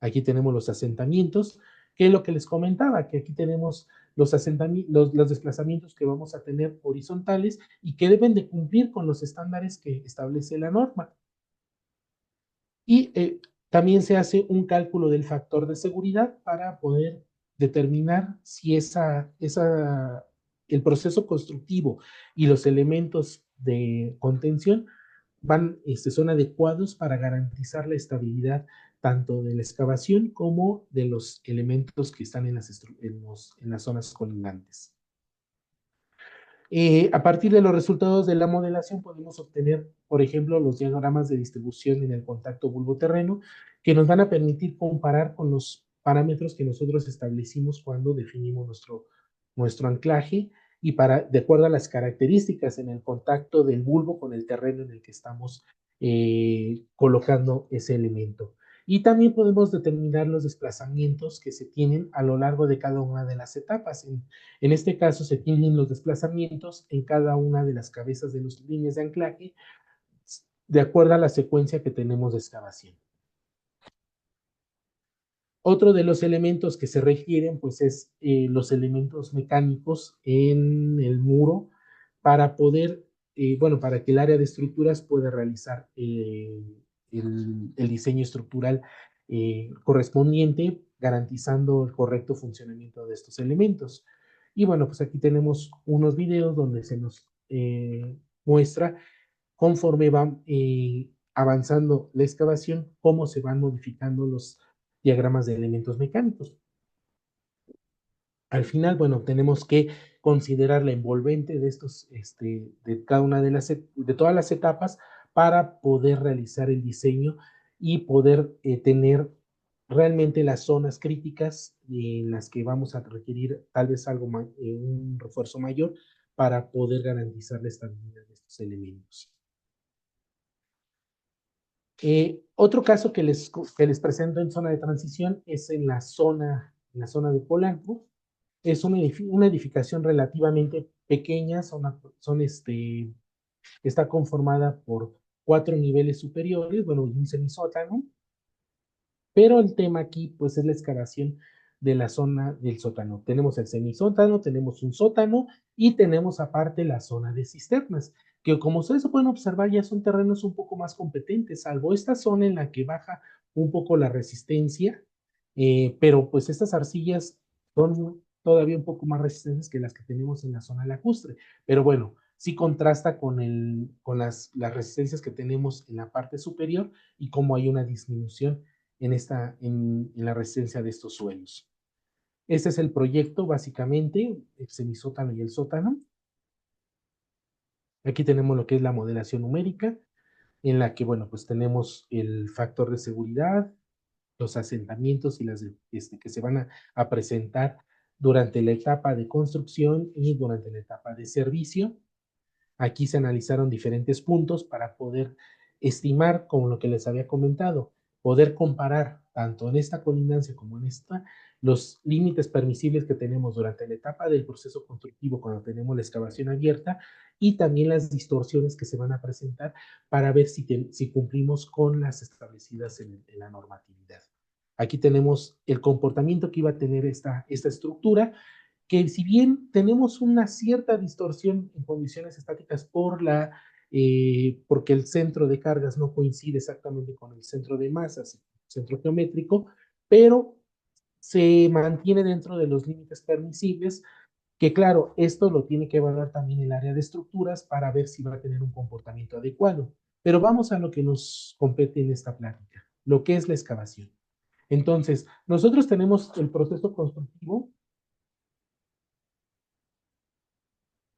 Aquí tenemos los asentamientos, que es lo que les comentaba, que aquí tenemos los desplazamientos que vamos a tener horizontales y que deben de cumplir con los estándares que establece la norma. Y también se hace un cálculo del factor de seguridad para poder determinar si el proceso constructivo y los elementos de contención son adecuados para garantizar la estabilidad tanto de la excavación como de los elementos que están en las zonas colindantes. A partir de los resultados de la modelación podemos obtener, por ejemplo, los diagramas de distribución en el contacto bulbo-terreno, que nos van a permitir comparar con los parámetros que nosotros establecimos cuando definimos nuestro anclaje, y de acuerdo a las características en el contacto del bulbo con el terreno en el que estamos colocando ese elemento. Y también podemos determinar los desplazamientos que se tienen a lo largo de cada una de las etapas. En este caso se tienen los desplazamientos en cada una de las cabezas de las líneas de anclaje de acuerdo a la secuencia que tenemos de excavación. Otro de los elementos que se requieren, pues, es los elementos mecánicos en el muro para poder, para que el área de estructuras pueda realizar el diseño estructural correspondiente, garantizando el correcto funcionamiento de estos elementos. Y bueno, pues aquí tenemos unos videos donde se nos muestra conforme van avanzando la excavación, cómo se van modificando los diagramas de elementos mecánicos. Al final, bueno, tenemos que considerar la envolvente de de cada una de todas las etapas para poder realizar el diseño y poder tener realmente las zonas críticas en las que vamos a requerir tal vez un refuerzo mayor para poder garantizar la estabilidad de estos elementos. Otro caso que les presento en zona de transición es en la zona de Polanco. Es una edificación relativamente pequeña, está conformada por 4 niveles superiores, bueno, y un semisótano, pero el tema aquí, pues, es la excavación de la zona del sótano. Tenemos el semisótano, tenemos un sótano y tenemos aparte la zona de cisternas, que como ustedes pueden observar ya son terrenos un poco más competentes, salvo esta zona en la que baja un poco la resistencia, pero pues estas arcillas son todavía un poco más resistentes que las que tenemos en la zona lacustre, pero bueno, sí contrasta con las resistencias que tenemos en la parte superior y cómo hay una disminución en la resistencia de estos suelos. Este es el proyecto, básicamente, el semisótano y el sótano. Aquí tenemos lo que es la modelación numérica, en la que, bueno, pues tenemos el factor de seguridad, los asentamientos y que se van a presentar durante la etapa de construcción y durante la etapa de servicio. Aquí se analizaron diferentes puntos para poder estimar, como lo que les había comentado, poder comparar tanto en esta colindancia como en esta, los límites permisibles que tenemos durante la etapa del proceso constructivo cuando tenemos la excavación abierta y también las distorsiones que se van a presentar para ver si cumplimos con las establecidas en la normatividad. Aquí tenemos el comportamiento que iba a tener esta estructura, que si bien tenemos una cierta distorsión en condiciones estáticas porque el centro de cargas no coincide exactamente con el centro de masas, el centro geométrico, pero se mantiene dentro de los límites permisibles, que claro, esto lo tiene que evaluar también el área de estructuras para ver si va a tener un comportamiento adecuado. Pero vamos a lo que nos compete en esta plática, lo que es la excavación. Entonces, nosotros tenemos el proceso constructivo,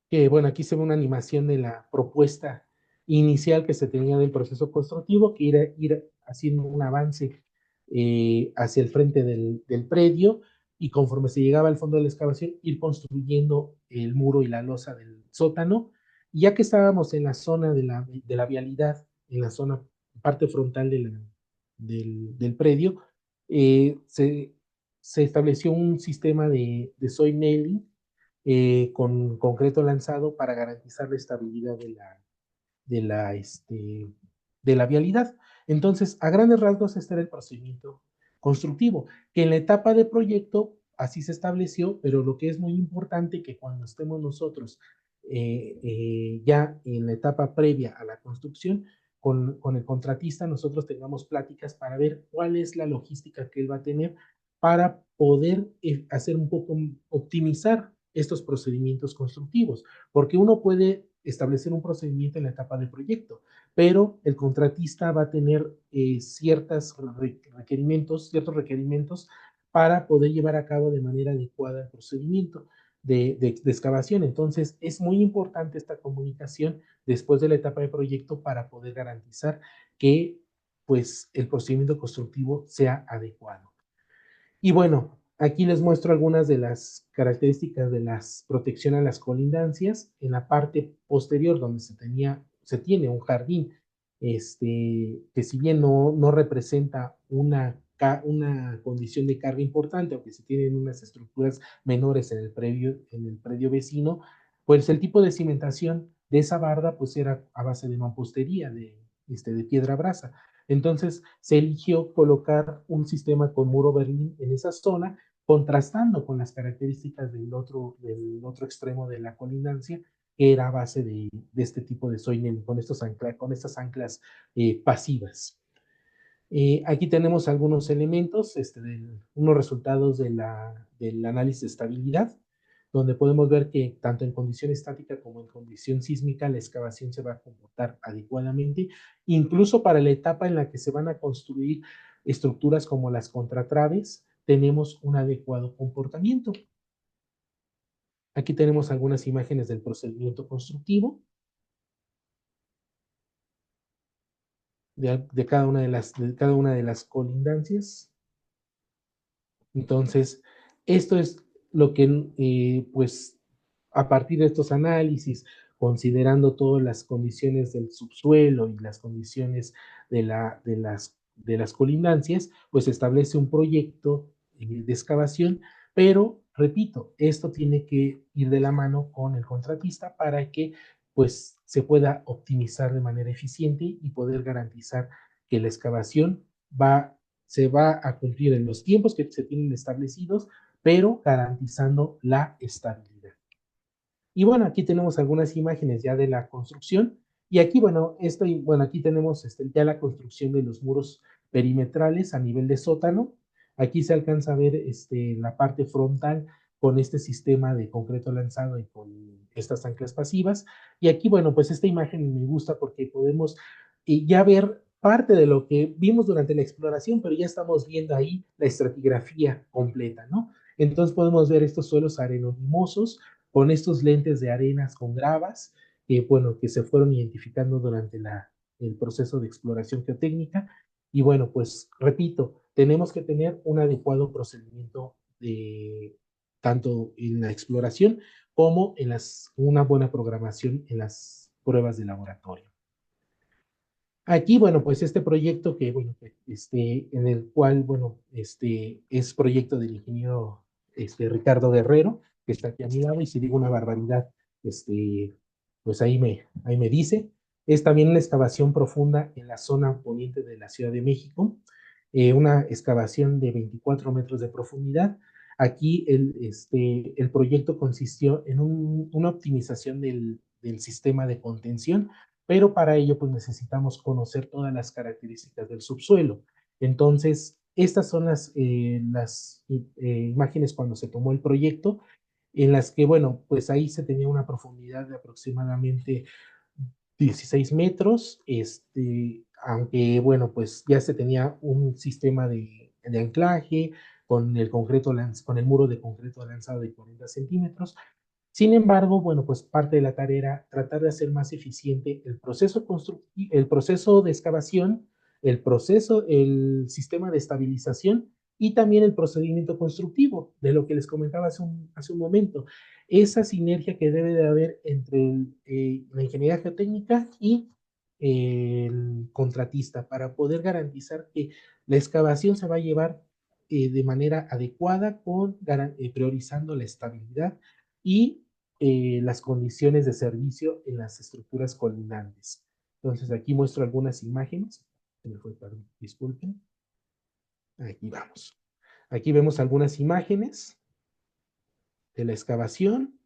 que bueno, aquí se ve una animación de la propuesta inicial que se tenía del proceso constructivo, que ir haciendo un avance hacia el frente del predio, y conforme se llegaba al fondo de la excavación, ir construyendo el muro y la losa del sótano. Y ya que estábamos en la zona de la vialidad, en la zona, parte frontal del predio, se estableció un sistema de soil nailing con concreto lanzado para garantizar la estabilidad de la, este, de la vialidad. Entonces, a grandes rasgos, este era el procedimiento constructivo, que en la etapa de proyecto así se estableció, pero lo que es muy importante que cuando estemos nosotros ya en la etapa previa a la construcción, con el contratista, nosotros tengamos pláticas para ver cuál es la logística que él va a tener para poder hacer un poco, optimizar estos procedimientos constructivos, porque uno puede establecer un procedimiento en la etapa de proyecto, pero el contratista va a tener ciertos requerimientos para poder llevar a cabo de manera adecuada el procedimiento de excavación. Entonces, es muy importante esta comunicación después de la etapa de proyecto para poder garantizar que pues, el procedimiento constructivo sea adecuado. Y bueno, aquí les muestro algunas de las características de las protección a las colindancias. En la parte posterior, donde se tiene un jardín, que si bien no representa una condición de carga importante, aunque se tienen unas estructuras menores en el predio vecino, pues el tipo de cimentación de esa barda pues era a base de mampostería, de piedra brasa. Entonces se eligió colocar un sistema con muro berlín en esa zona, contrastando con las características del otro extremo de la colindancia, que era a base de este tipo de soinen, con estas anclas pasivas. Aquí tenemos algunos elementos, unos resultados del análisis de estabilidad, donde podemos ver que tanto en condición estática como en condición sísmica la excavación se va a comportar adecuadamente, incluso para la etapa en la que se van a construir estructuras como las contratraves, tenemos un adecuado comportamiento. Aquí tenemos algunas imágenes del procedimiento constructivo de cada una de las colindancias. Entonces, esto es lo que, pues, a partir de estos análisis, considerando todas las condiciones del subsuelo y las condiciones de las colindancias, pues establece un proyecto de excavación, pero, repito, esto tiene que ir de la mano con el contratista para que, pues, se pueda optimizar de manera eficiente y poder garantizar que la excavación se va a cumplir en los tiempos que se tienen establecidos, pero garantizando la estabilidad. Y bueno, aquí tenemos algunas imágenes ya de la construcción. Y aquí, bueno, aquí tenemos ya la construcción de los muros perimetrales a nivel de sótano. Aquí se alcanza a ver la parte frontal con este sistema de concreto lanzado y con estas anclas pasivas. Y aquí, bueno, pues esta imagen me gusta porque podemos ya ver parte de lo que vimos durante la exploración, pero ya estamos viendo ahí la estratigrafía completa, ¿no? Entonces podemos ver estos suelos arenolimosos con estos lentes de arenas con gravas, que, bueno, que se fueron identificando durante el proceso de exploración geotécnica. Y bueno, pues repito, tenemos que tener un adecuado procedimiento de, tanto en la exploración como en una buena programación en las pruebas de laboratorio. Aquí, bueno, pues este proyecto que, bueno, en el cual, bueno, es proyecto del ingeniero Ricardo Guerrero, que está aquí a mi lado, y si digo una barbaridad, pues ahí me dice. Es también una excavación profunda en la zona poniente de la Ciudad de México, una excavación de 24 metros de profundidad. Aquí el proyecto consistió en una optimización del sistema de contención, pero para ello pues necesitamos conocer todas las características del subsuelo. Entonces, estas son las imágenes cuando se tomó el proyecto, en las que, bueno, pues ahí se tenía una profundidad de aproximadamente 16 metros, aunque, bueno, pues ya se tenía un sistema de anclaje con con el muro de concreto lanzado de 40 centímetros. Sin embargo, bueno, pues parte de la tarea era tratar de hacer más eficiente el proceso de excavación, el sistema de estabilización y también el procedimiento constructivo, de lo que les comentaba hace un momento. Esa sinergia que debe de haber entre la ingeniería geotécnica y el contratista para poder garantizar que la excavación se va a llevar de manera adecuada, priorizando la estabilidad y las condiciones de servicio en las estructuras colindantes. Entonces aquí muestro algunas imágenes. Se me fue, perdón, disculpen. Aquí vamos. Aquí vemos algunas imágenes de la excavación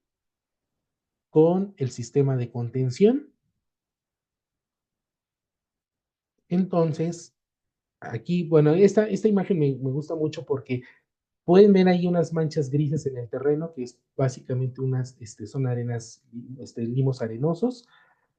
con el sistema de contención. Entonces, aquí, bueno, esta imagen me gusta mucho porque pueden ver ahí unas manchas grises en el terreno, que es básicamente son arenas, limos arenosos,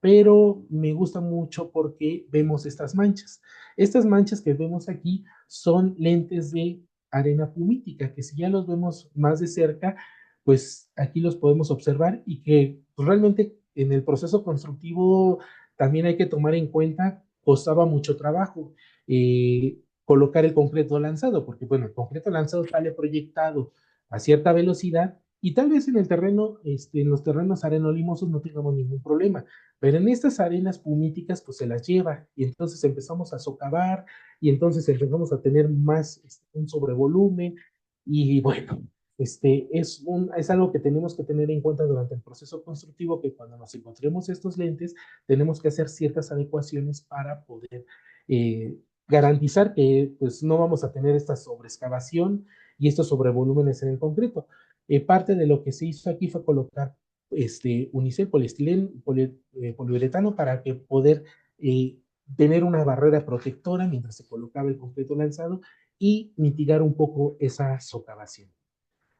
pero me gusta mucho porque vemos estas manchas. Estas manchas que vemos aquí son lentes de arena pumítica, que si ya los vemos más de cerca, pues aquí los podemos observar y que pues, realmente en el proceso constructivo también hay que tomar en cuenta, costaba mucho trabajo. Colocar el concreto lanzado, porque bueno, el concreto lanzado sale proyectado a cierta velocidad y tal vez en el terreno, en los terrenos arenolimosos no tengamos ningún problema, pero en estas arenas pumíticas pues se las lleva y entonces empezamos a socavar y entonces empezamos a tener más un sobrevolumen y bueno, es algo que tenemos que tener en cuenta durante el proceso constructivo, que cuando nos encontremos estos lentes tenemos que hacer ciertas adecuaciones para poder garantizar que pues no vamos a tener esta sobreexcavación y estos sobrevolúmenes en el concreto. Parte de lo que se hizo aquí fue colocar unicel, poliestileno, poliuretano para que poder eh, tener una barrera protectora mientras se colocaba el concreto lanzado y mitigar un poco esa socavación.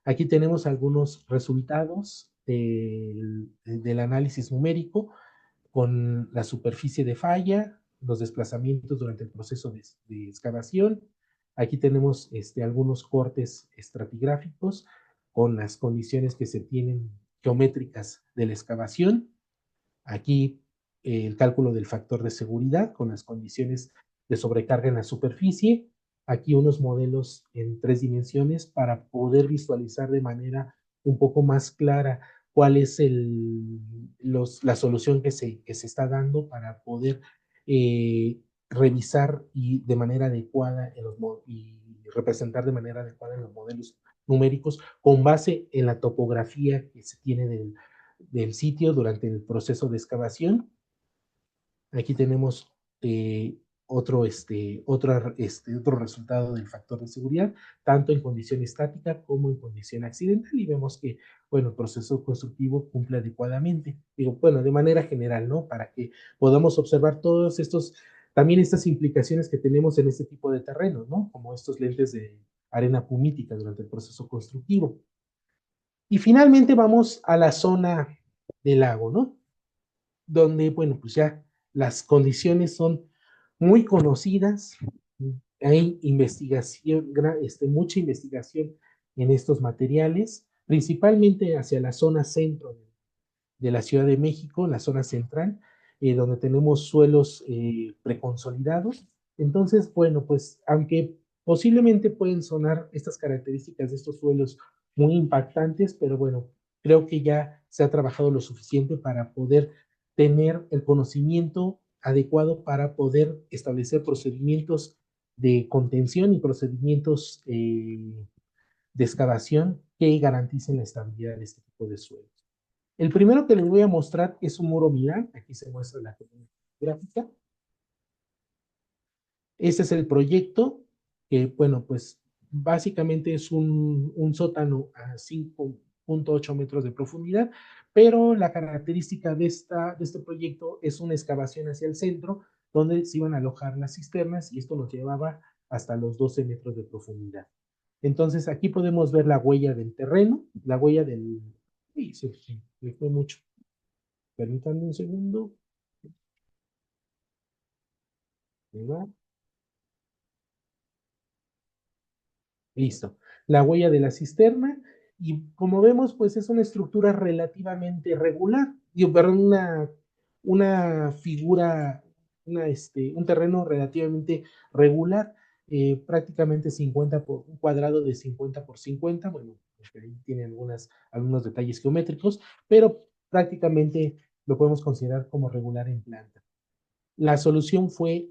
Aquí tenemos algunos resultados del análisis numérico con la superficie de falla, los desplazamientos durante el proceso de excavación. Aquí tenemos algunos cortes estratigráficos con las condiciones que se tienen geométricas de la excavación. Aquí el cálculo del factor de seguridad con las condiciones de sobrecarga en la superficie. Aquí unos modelos en 3 dimensiones para poder visualizar de manera un poco más clara cuál es la solución que se está dando para poder revisar y de manera adecuada y representar de manera adecuada en los modelos numéricos con base en la topografía que se tiene del sitio durante el proceso de excavación. Aquí tenemos otro resultado del factor de seguridad, tanto en condición estática como en condición accidental, y vemos que, bueno, el proceso constructivo cumple adecuadamente. Digo, bueno, de manera general, ¿no? Para que podamos observar también estas implicaciones que tenemos en este tipo de terrenos, ¿no? Como estos lentes de arena pumítica durante el proceso constructivo. Y finalmente vamos a la zona del lago, ¿no? Donde, bueno, pues ya las condiciones son muy conocidas, hay investigación, mucha investigación en estos materiales, principalmente hacia la zona centro de la Ciudad de México, la zona central, donde tenemos suelos preconsolidados. Entonces, bueno, pues aunque posiblemente pueden sonar estas características de estos suelos muy impactantes, pero bueno, creo que ya se ha trabajado lo suficiente para poder tener el conocimiento adecuado para poder establecer procedimientos de contención y procedimientos de excavación que garanticen la estabilidad de este tipo de suelos. El primero que les voy a mostrar es un muro Milán. Aquí se muestra la gráfica. Este es el proyecto, que bueno, pues básicamente es un sótano a 5.8 metros de profundidad, pero la característica de este proyecto es una excavación hacia el centro, donde se iban a alojar las cisternas y esto nos llevaba hasta los 12 metros de profundidad. Entonces aquí podemos ver la huella del terreno, la huella del... Sí, sí, sí, le fue mucho. Permítanme un segundo. ¿Va? Listo. La huella de la cisterna. Y como vemos, pues es una estructura relativamente regular. Digo, perdón, una figura, un terreno relativamente regular. Prácticamente 50 por un cuadrado de 50 por 50. Bueno, ahí tiene algunos detalles geométricos, pero prácticamente lo podemos considerar como regular en planta. La solución fue,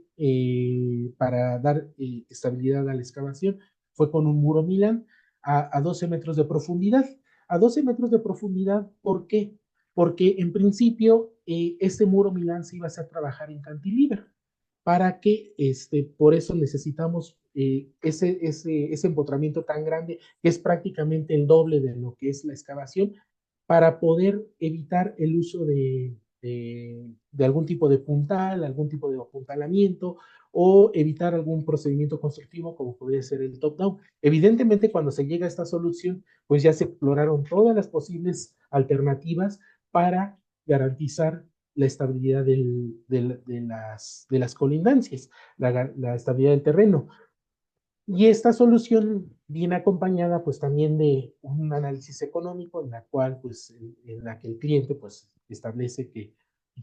para dar estabilidad a la excavación, fue con un muro Milán a 12 metros de profundidad. A 12 metros de profundidad, ¿por qué? Porque en principio este muro Milán se iba a hacer trabajar en cantilever. Para que, por eso necesitamos ese empotramiento tan grande, que es prácticamente el doble de lo que es la excavación, para poder evitar el uso de algún tipo de puntal, algún tipo de apuntalamiento o evitar algún procedimiento constructivo como podría ser el top-down. Evidentemente, cuando se llega a esta solución, pues ya se exploraron todas las posibles alternativas para garantizar la estabilidad de las colindancias, la estabilidad del terreno. Y esta solución viene acompañada pues también de un análisis económico en la cual pues en la que el cliente pues establece que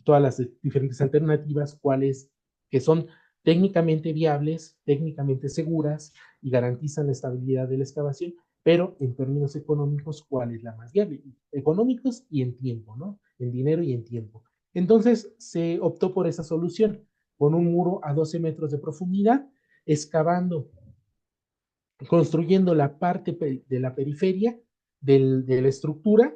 todas las diferentes alternativas cuáles que son técnicamente viables, técnicamente seguras y garantizan la estabilidad de la excavación, pero en términos económicos cuál es la más viable, económicos y en tiempo, ¿no? En dinero y en tiempo. Entonces se optó por esa solución con un muro a 12 metros de profundidad, excavando construyendo la parte de la periferia de la estructura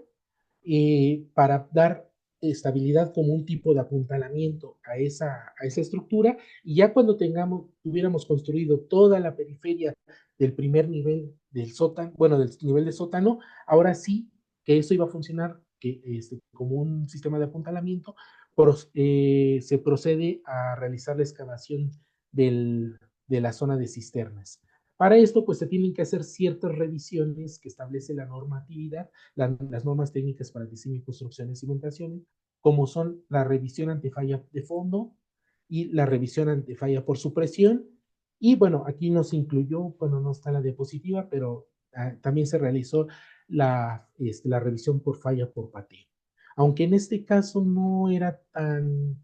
para dar estabilidad como un tipo de apuntalamiento a esa estructura y ya cuando tuviéramos construido toda la periferia del primer nivel del sótano, bueno, del nivel de sótano, ahora sí que eso iba a funcionar como un sistema de apuntalamiento, se procede a realizar la excavación de la zona de cisternas. Para esto, pues se tienen que hacer ciertas revisiones que establece la normatividad, las normas técnicas para diseño y construcción de cimentaciones, como son la revisión ante falla de fondo y la revisión ante falla por supresión. Y bueno, aquí no se incluyó, bueno, no está la diapositiva, pero también se realizó la revisión por falla por pateo. Aunque en este caso no era tan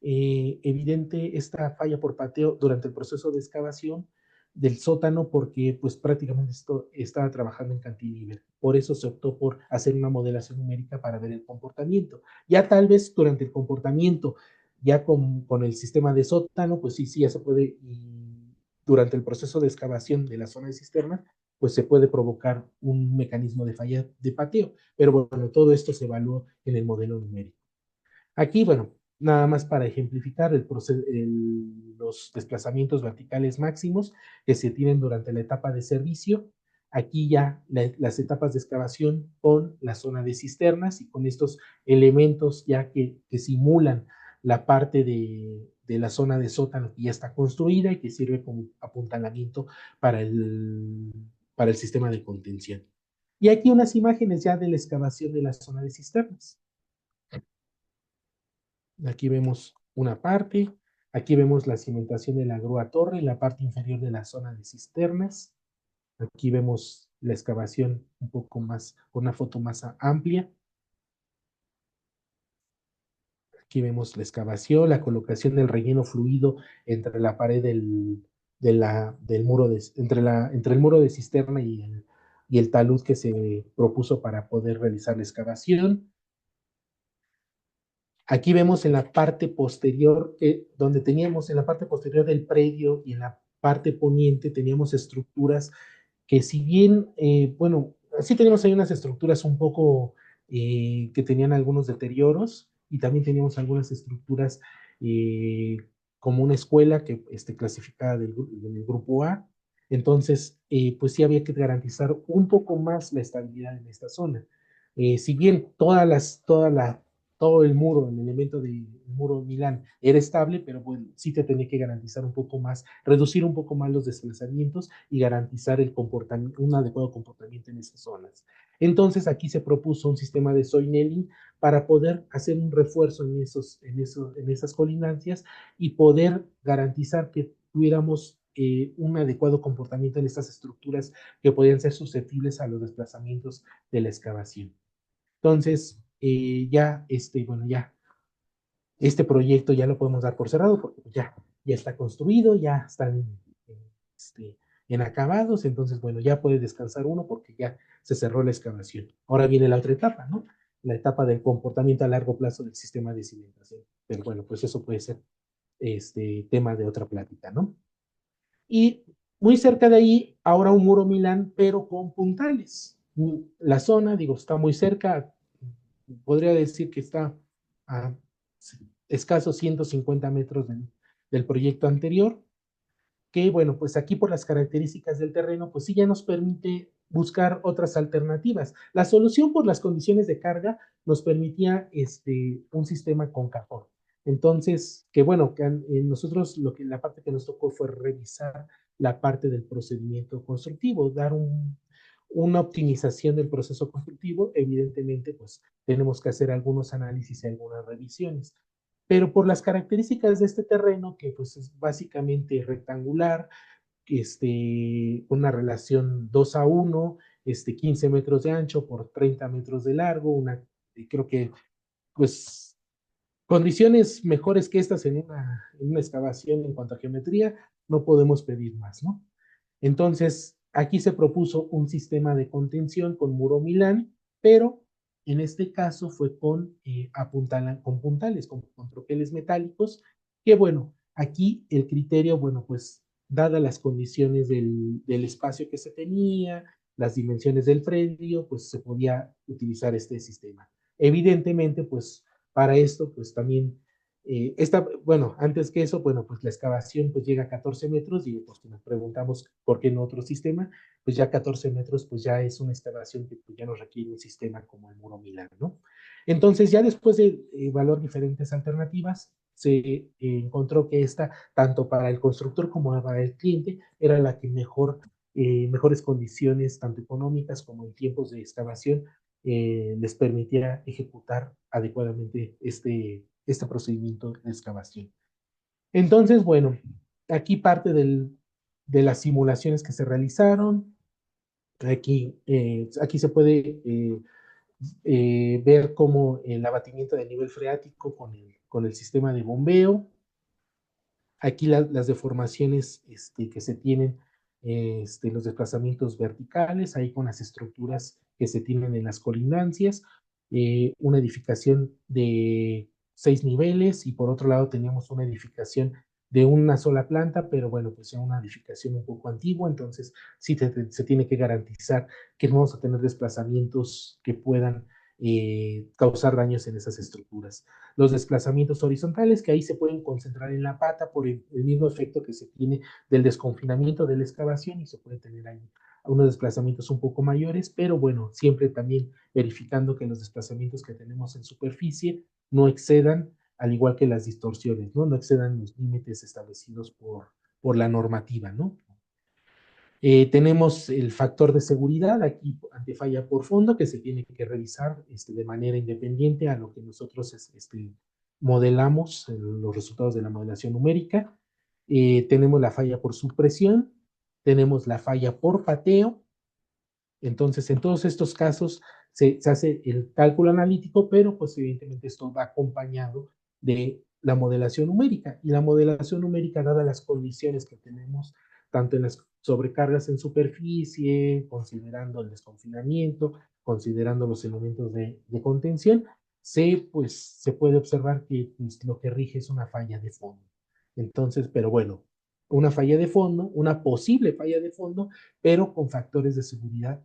evidente esta falla por pateo durante el proceso de excavación, del sótano porque pues prácticamente esto estaba trabajando en cantilever. Por eso se optó por hacer una modelación numérica para ver el comportamiento. Ya tal vez durante el comportamiento, ya con el sistema de sótano, pues sí, sí, ya se puede, y durante el proceso de excavación de la zona de cisterna, pues se puede provocar un mecanismo de falla de pateo. Pero bueno, todo esto se evaluó en el modelo numérico. Aquí, bueno, nada más para ejemplificar los desplazamientos verticales máximos que se tienen durante la etapa de servicio. Aquí ya las etapas de excavación con la zona de cisternas y con estos elementos ya que simulan la parte de la zona de sótano que ya está construida y que sirve como apuntalamiento para el sistema de contención. Y aquí unas imágenes ya de la excavación de la zona de cisternas. Aquí vemos una parte, aquí vemos la cimentación de la grúa torre, la parte inferior de la zona de cisternas. Aquí vemos la excavación un poco más, con una foto más amplia. Aquí vemos la excavación, la colocación del relleno fluido entre la pared del muro, entre el muro de cisterna y el talud que se propuso para poder realizar la excavación. Aquí vemos en la parte posterior, donde teníamos en la parte posterior del predio y en la parte poniente teníamos estructuras que si bien, bueno, sí teníamos ahí unas estructuras un poco que tenían algunos deterioros y también teníamos algunas estructuras eh, como una escuela que clasificada del grupo A. Entonces, pues sí había que garantizar un poco más la estabilidad en esta zona. Si bien todo el muro, el elemento del muro Milán era estable, pero bueno, sí te tenía que garantizar un poco más, reducir un poco más los desplazamientos y garantizar el comportamiento, un adecuado comportamiento en esas zonas. Entonces aquí se propuso un sistema de soy para poder hacer un refuerzo en esas colinancias y poder garantizar que tuviéramos un adecuado comportamiento en estas estructuras que podían ser susceptibles a los desplazamientos de la excavación. Entonces, bueno, ya este proyecto ya lo podemos dar por cerrado porque ya está construido, ya están este, en acabados, entonces, bueno, ya puede descansar uno porque ya se cerró la excavación. Ahora viene la otra etapa, ¿no? La etapa del comportamiento a largo plazo del sistema de cimentación. Pero bueno, pues eso puede ser tema de otra plática, ¿no? Y muy cerca de ahí, ahora un muro Milán, pero con puntales. La zona, digo, está muy cerca, podría decir que está a escasos 150 metros del proyecto anterior, que bueno, pues aquí por las características del terreno, pues sí ya nos permite buscar otras alternativas. La solución por las condiciones de carga nos permitía un sistema con cajón. Entonces, que bueno, que nosotros la parte que nos tocó fue revisar la parte del procedimiento constructivo, dar una optimización del proceso constructivo. Evidentemente, pues tenemos que hacer algunos análisis y algunas revisiones. Pero por las características de este terreno, que pues es básicamente rectangular, una relación 2:1, 15 metros de ancho por 30 metros de largo, creo que pues condiciones mejores que estas en una excavación en cuanto a geometría, no podemos pedir más, ¿no? Entonces, aquí se propuso un sistema de contención con muro Milán, pero en este caso fue con puntales, con troqueles metálicos, que bueno, aquí el criterio, bueno, pues dadas las condiciones del espacio que se tenía, las dimensiones del predio, pues se podía utilizar este sistema. Evidentemente, pues para esto, pues también bueno, antes que eso, bueno, pues la excavación pues llega a 14 metros y pues nos preguntamos por qué en otro sistema, pues ya 14 metros pues ya es una excavación que pues, ya nos requiere un sistema como el muro Milán, ¿no? Entonces ya después de evaluar diferentes alternativas, se encontró que esta, tanto para el constructor como para el cliente, era la que mejores condiciones, tanto económicas como en tiempos de excavación, les permitía ejecutar adecuadamente este procedimiento de excavación. Entonces, bueno, aquí parte de las simulaciones que se realizaron. Aquí se puede ver cómo el abatimiento del nivel freático con el sistema de bombeo. Aquí las deformaciones que se tienen, los desplazamientos verticales, ahí con las estructuras que se tienen en las colindancias, una edificación de 6 niveles y por otro lado teníamos una edificación de una sola planta, pero bueno, pues ya una edificación un poco antigua, entonces sí se tiene que garantizar que no vamos a tener desplazamientos que puedan causar daños en esas estructuras. Los desplazamientos horizontales, que ahí se pueden concentrar en la pata por el mismo efecto que se tiene del desconfinamiento de la excavación y se puede tener ahí unos desplazamientos un poco mayores, pero bueno, siempre también verificando que los desplazamientos que tenemos en superficie no excedan, al igual que las distorsiones, ¿no? No excedan los límites establecidos por la normativa, ¿no? Tenemos el factor de seguridad aquí ante falla por fondo que se tiene que revisar de manera independiente a lo que nosotros modelamos los resultados de la modelación numérica. Tenemos la falla por supresión, tenemos la falla por pateo. Entonces, en todos estos casos se hace el cálculo analítico, pero pues evidentemente esto va acompañado de la modelación numérica. Y la modelación numérica, dadas las condiciones que tenemos, tanto en las sobrecargas en superficie, considerando el desconfinamiento, considerando los elementos de contención, se puede observar que pues, lo que rige es una falla de fondo. Entonces, pero bueno, una falla de fondo, una posible falla de fondo, pero con factores de seguridad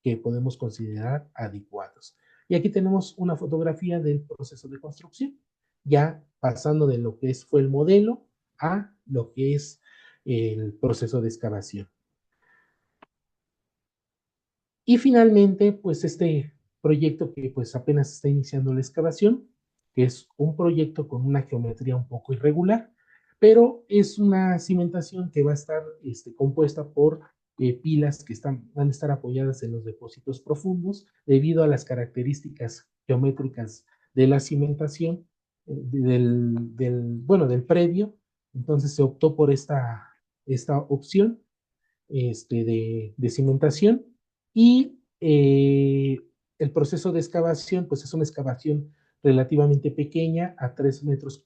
que podemos considerar adecuados. Y aquí tenemos una fotografía del proceso de construcción, ya pasando de lo que fue el modelo a lo que es el proceso de excavación. Y finalmente, pues este proyecto que pues apenas está iniciando la excavación, que es un proyecto con una geometría un poco irregular, pero es una cimentación que va a estar compuesta por pilas que van a estar apoyadas en los depósitos profundos debido a las características geométricas de la cimentación bueno, del predio. Entonces se optó por esta opción de cimentación y el proceso de excavación, pues es una excavación relativamente pequeña, a 3,50 metros,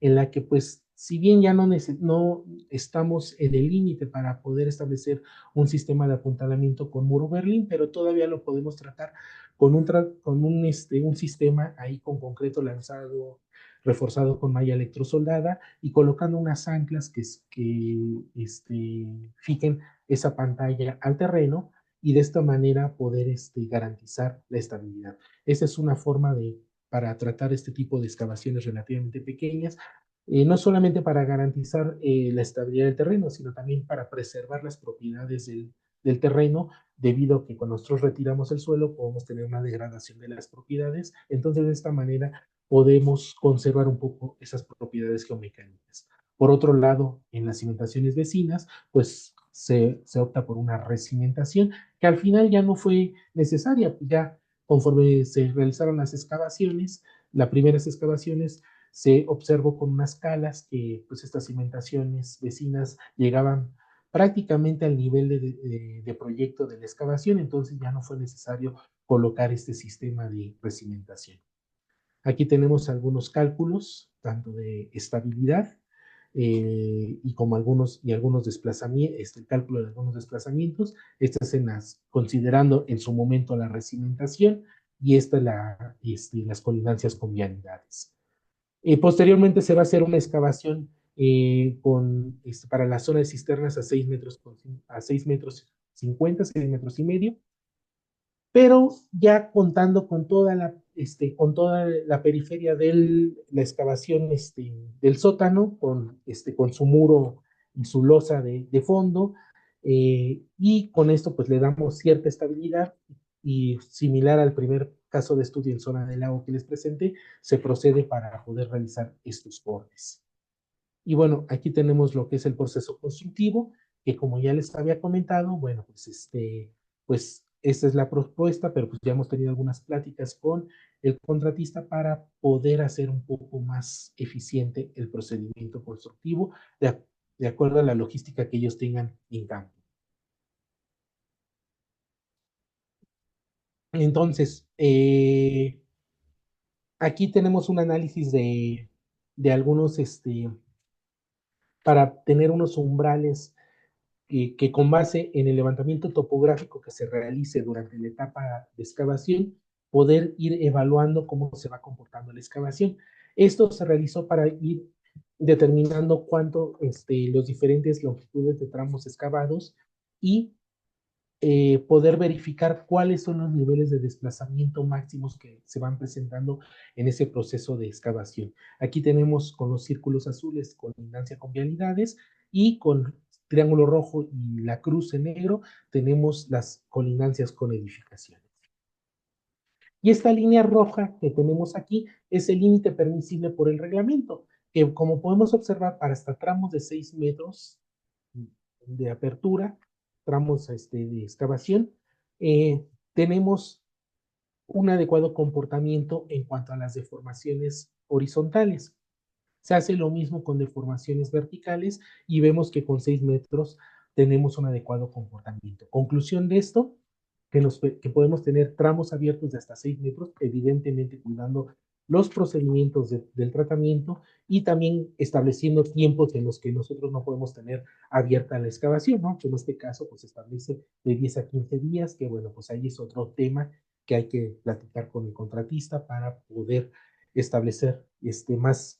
en la que pues si bien ya no estamos en el límite para poder establecer un sistema de apuntalamiento con muro Berlín, pero todavía lo podemos tratar con un sistema ahí con concreto lanzado, reforzado con malla electrosoldada y colocando unas anclas que fijen esa pantalla al terreno y de esta manera poder garantizar la estabilidad. Esa es una forma para tratar este tipo de excavaciones relativamente pequeñas, no solamente para garantizar la estabilidad del terreno, sino también para preservar las propiedades del terreno, debido a que cuando nosotros retiramos el suelo podemos tener una degradación de las propiedades. Entonces, de esta manera podemos conservar un poco esas propiedades geomecánicas. Por otro lado, en las cimentaciones vecinas, pues se opta por una recimentación que al final ya no fue necesaria, ya conforme se realizaron las excavaciones, las primeras excavaciones, se observó con unas calas que pues estas cimentaciones vecinas llegaban prácticamente al nivel de proyecto de la excavación, entonces ya no fue necesario colocar este sistema de recimentación. Aquí tenemos algunos cálculos, tanto de estabilidad y como algunos desplazamientos, el cálculo de algunos desplazamientos, estas considerando en su momento la recimentación y las colindancias con vialidades. Posteriormente se va a hacer una excavación para la zona de cisternas a 6 metros, a 6 metros 50, 6 metros y medio, pero ya contando con toda la periferia de la excavación del sótano, con su muro y su losa de fondo, y con esto pues le damos cierta estabilidad y similar al primer caso de estudio en zona del lago que les presenté, se procede para poder realizar estos bordes. Y bueno, aquí tenemos lo que es el proceso constructivo, que como ya les había comentado, bueno, pues esta es la propuesta, pero pues ya hemos tenido algunas pláticas con el contratista para poder hacer un poco más eficiente el procedimiento constructivo de acuerdo a la logística que ellos tengan en campo. Entonces, aquí tenemos un análisis de algunos, para tener unos umbrales que con base en el levantamiento topográfico que se realice durante la etapa de excavación, poder ir evaluando cómo se va comportando la excavación. Esto se realizó para ir determinando cuánto los diferentes longitudes de tramos excavados y poder verificar cuáles son los niveles de desplazamiento máximos que se van presentando en ese proceso de excavación. Aquí tenemos con los círculos azules colindancia con vialidades y con triángulo rojo y la cruz en negro tenemos las colindancias con edificaciones. Y esta línea roja que tenemos aquí es el límite permisible por el reglamento, que como podemos observar para hasta tramos de 6 metros de apertura, tramos de excavación, tenemos un adecuado comportamiento en cuanto a las deformaciones horizontales. Se hace lo mismo con deformaciones verticales y vemos que con 6 metros tenemos un adecuado comportamiento. Conclusión de esto, que podemos tener tramos abiertos de hasta 6 metros, evidentemente cuidando los procedimientos del tratamiento y también estableciendo tiempos en los que nosotros no podemos tener abierta la excavación, ¿no? Que en este caso pues establece de 10 a 15 días, que bueno, pues ahí es otro tema que hay que platicar con el contratista para poder establecer más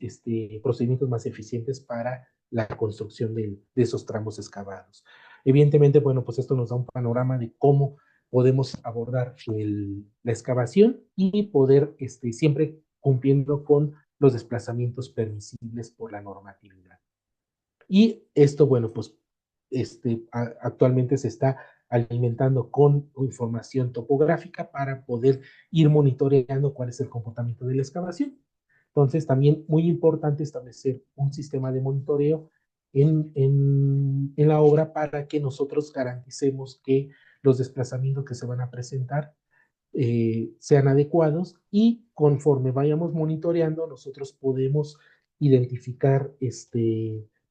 procedimientos más eficientes para la construcción de esos tramos excavados. Evidentemente, bueno, pues esto nos da un panorama de cómo podemos abordar la excavación y poder siempre cumpliendo con los desplazamientos permisibles por la normatividad. Y esto, bueno, pues actualmente se está alimentando con información topográfica para poder ir monitoreando cuál es el comportamiento de la excavación. Entonces, también muy importante establecer un sistema de monitoreo en la obra para que nosotros garanticemos que los desplazamientos que se van a presentar sean adecuados y conforme vayamos monitoreando, nosotros podemos identificar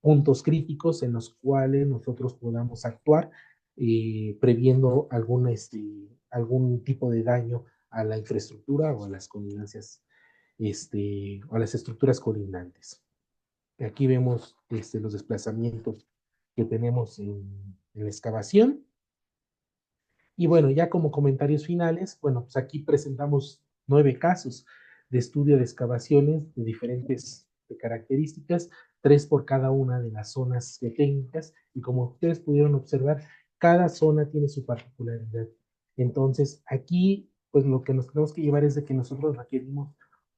puntos críticos en los cuales nosotros podamos actuar previendo algún tipo de daño a la infraestructura o a las colindancias o a las estructuras colindantes. Aquí vemos los desplazamientos que tenemos en la excavación. Y bueno, ya como comentarios finales, bueno, pues aquí presentamos 9 casos de estudio de excavaciones de diferentes características, 3 por cada una de las zonas técnicas, y como ustedes pudieron observar, cada zona tiene su particularidad. Entonces, aquí, pues lo que nos tenemos que llevar es de que nosotros requerimos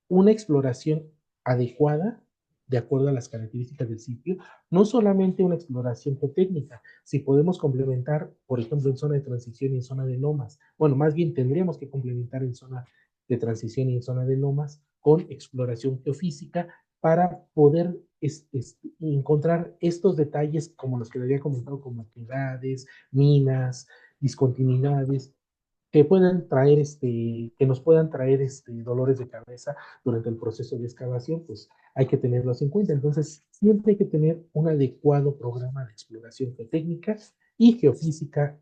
una exploración adecuada de acuerdo a las características del sitio, no solamente una exploración geotécnica, si podemos complementar, por ejemplo, en zona de transición y en zona de lomas, bueno, más bien tendríamos que complementar en zona de transición y en zona de lomas con exploración geofísica para poder encontrar estos detalles como los que le había comentado, como actividades, minas, discontinuidades, que puedan traer que nos puedan traer dolores de cabeza durante el proceso de excavación, pues hay que tenerlos en cuenta. Entonces, siempre hay que tener un adecuado programa de exploración geotécnica y geofísica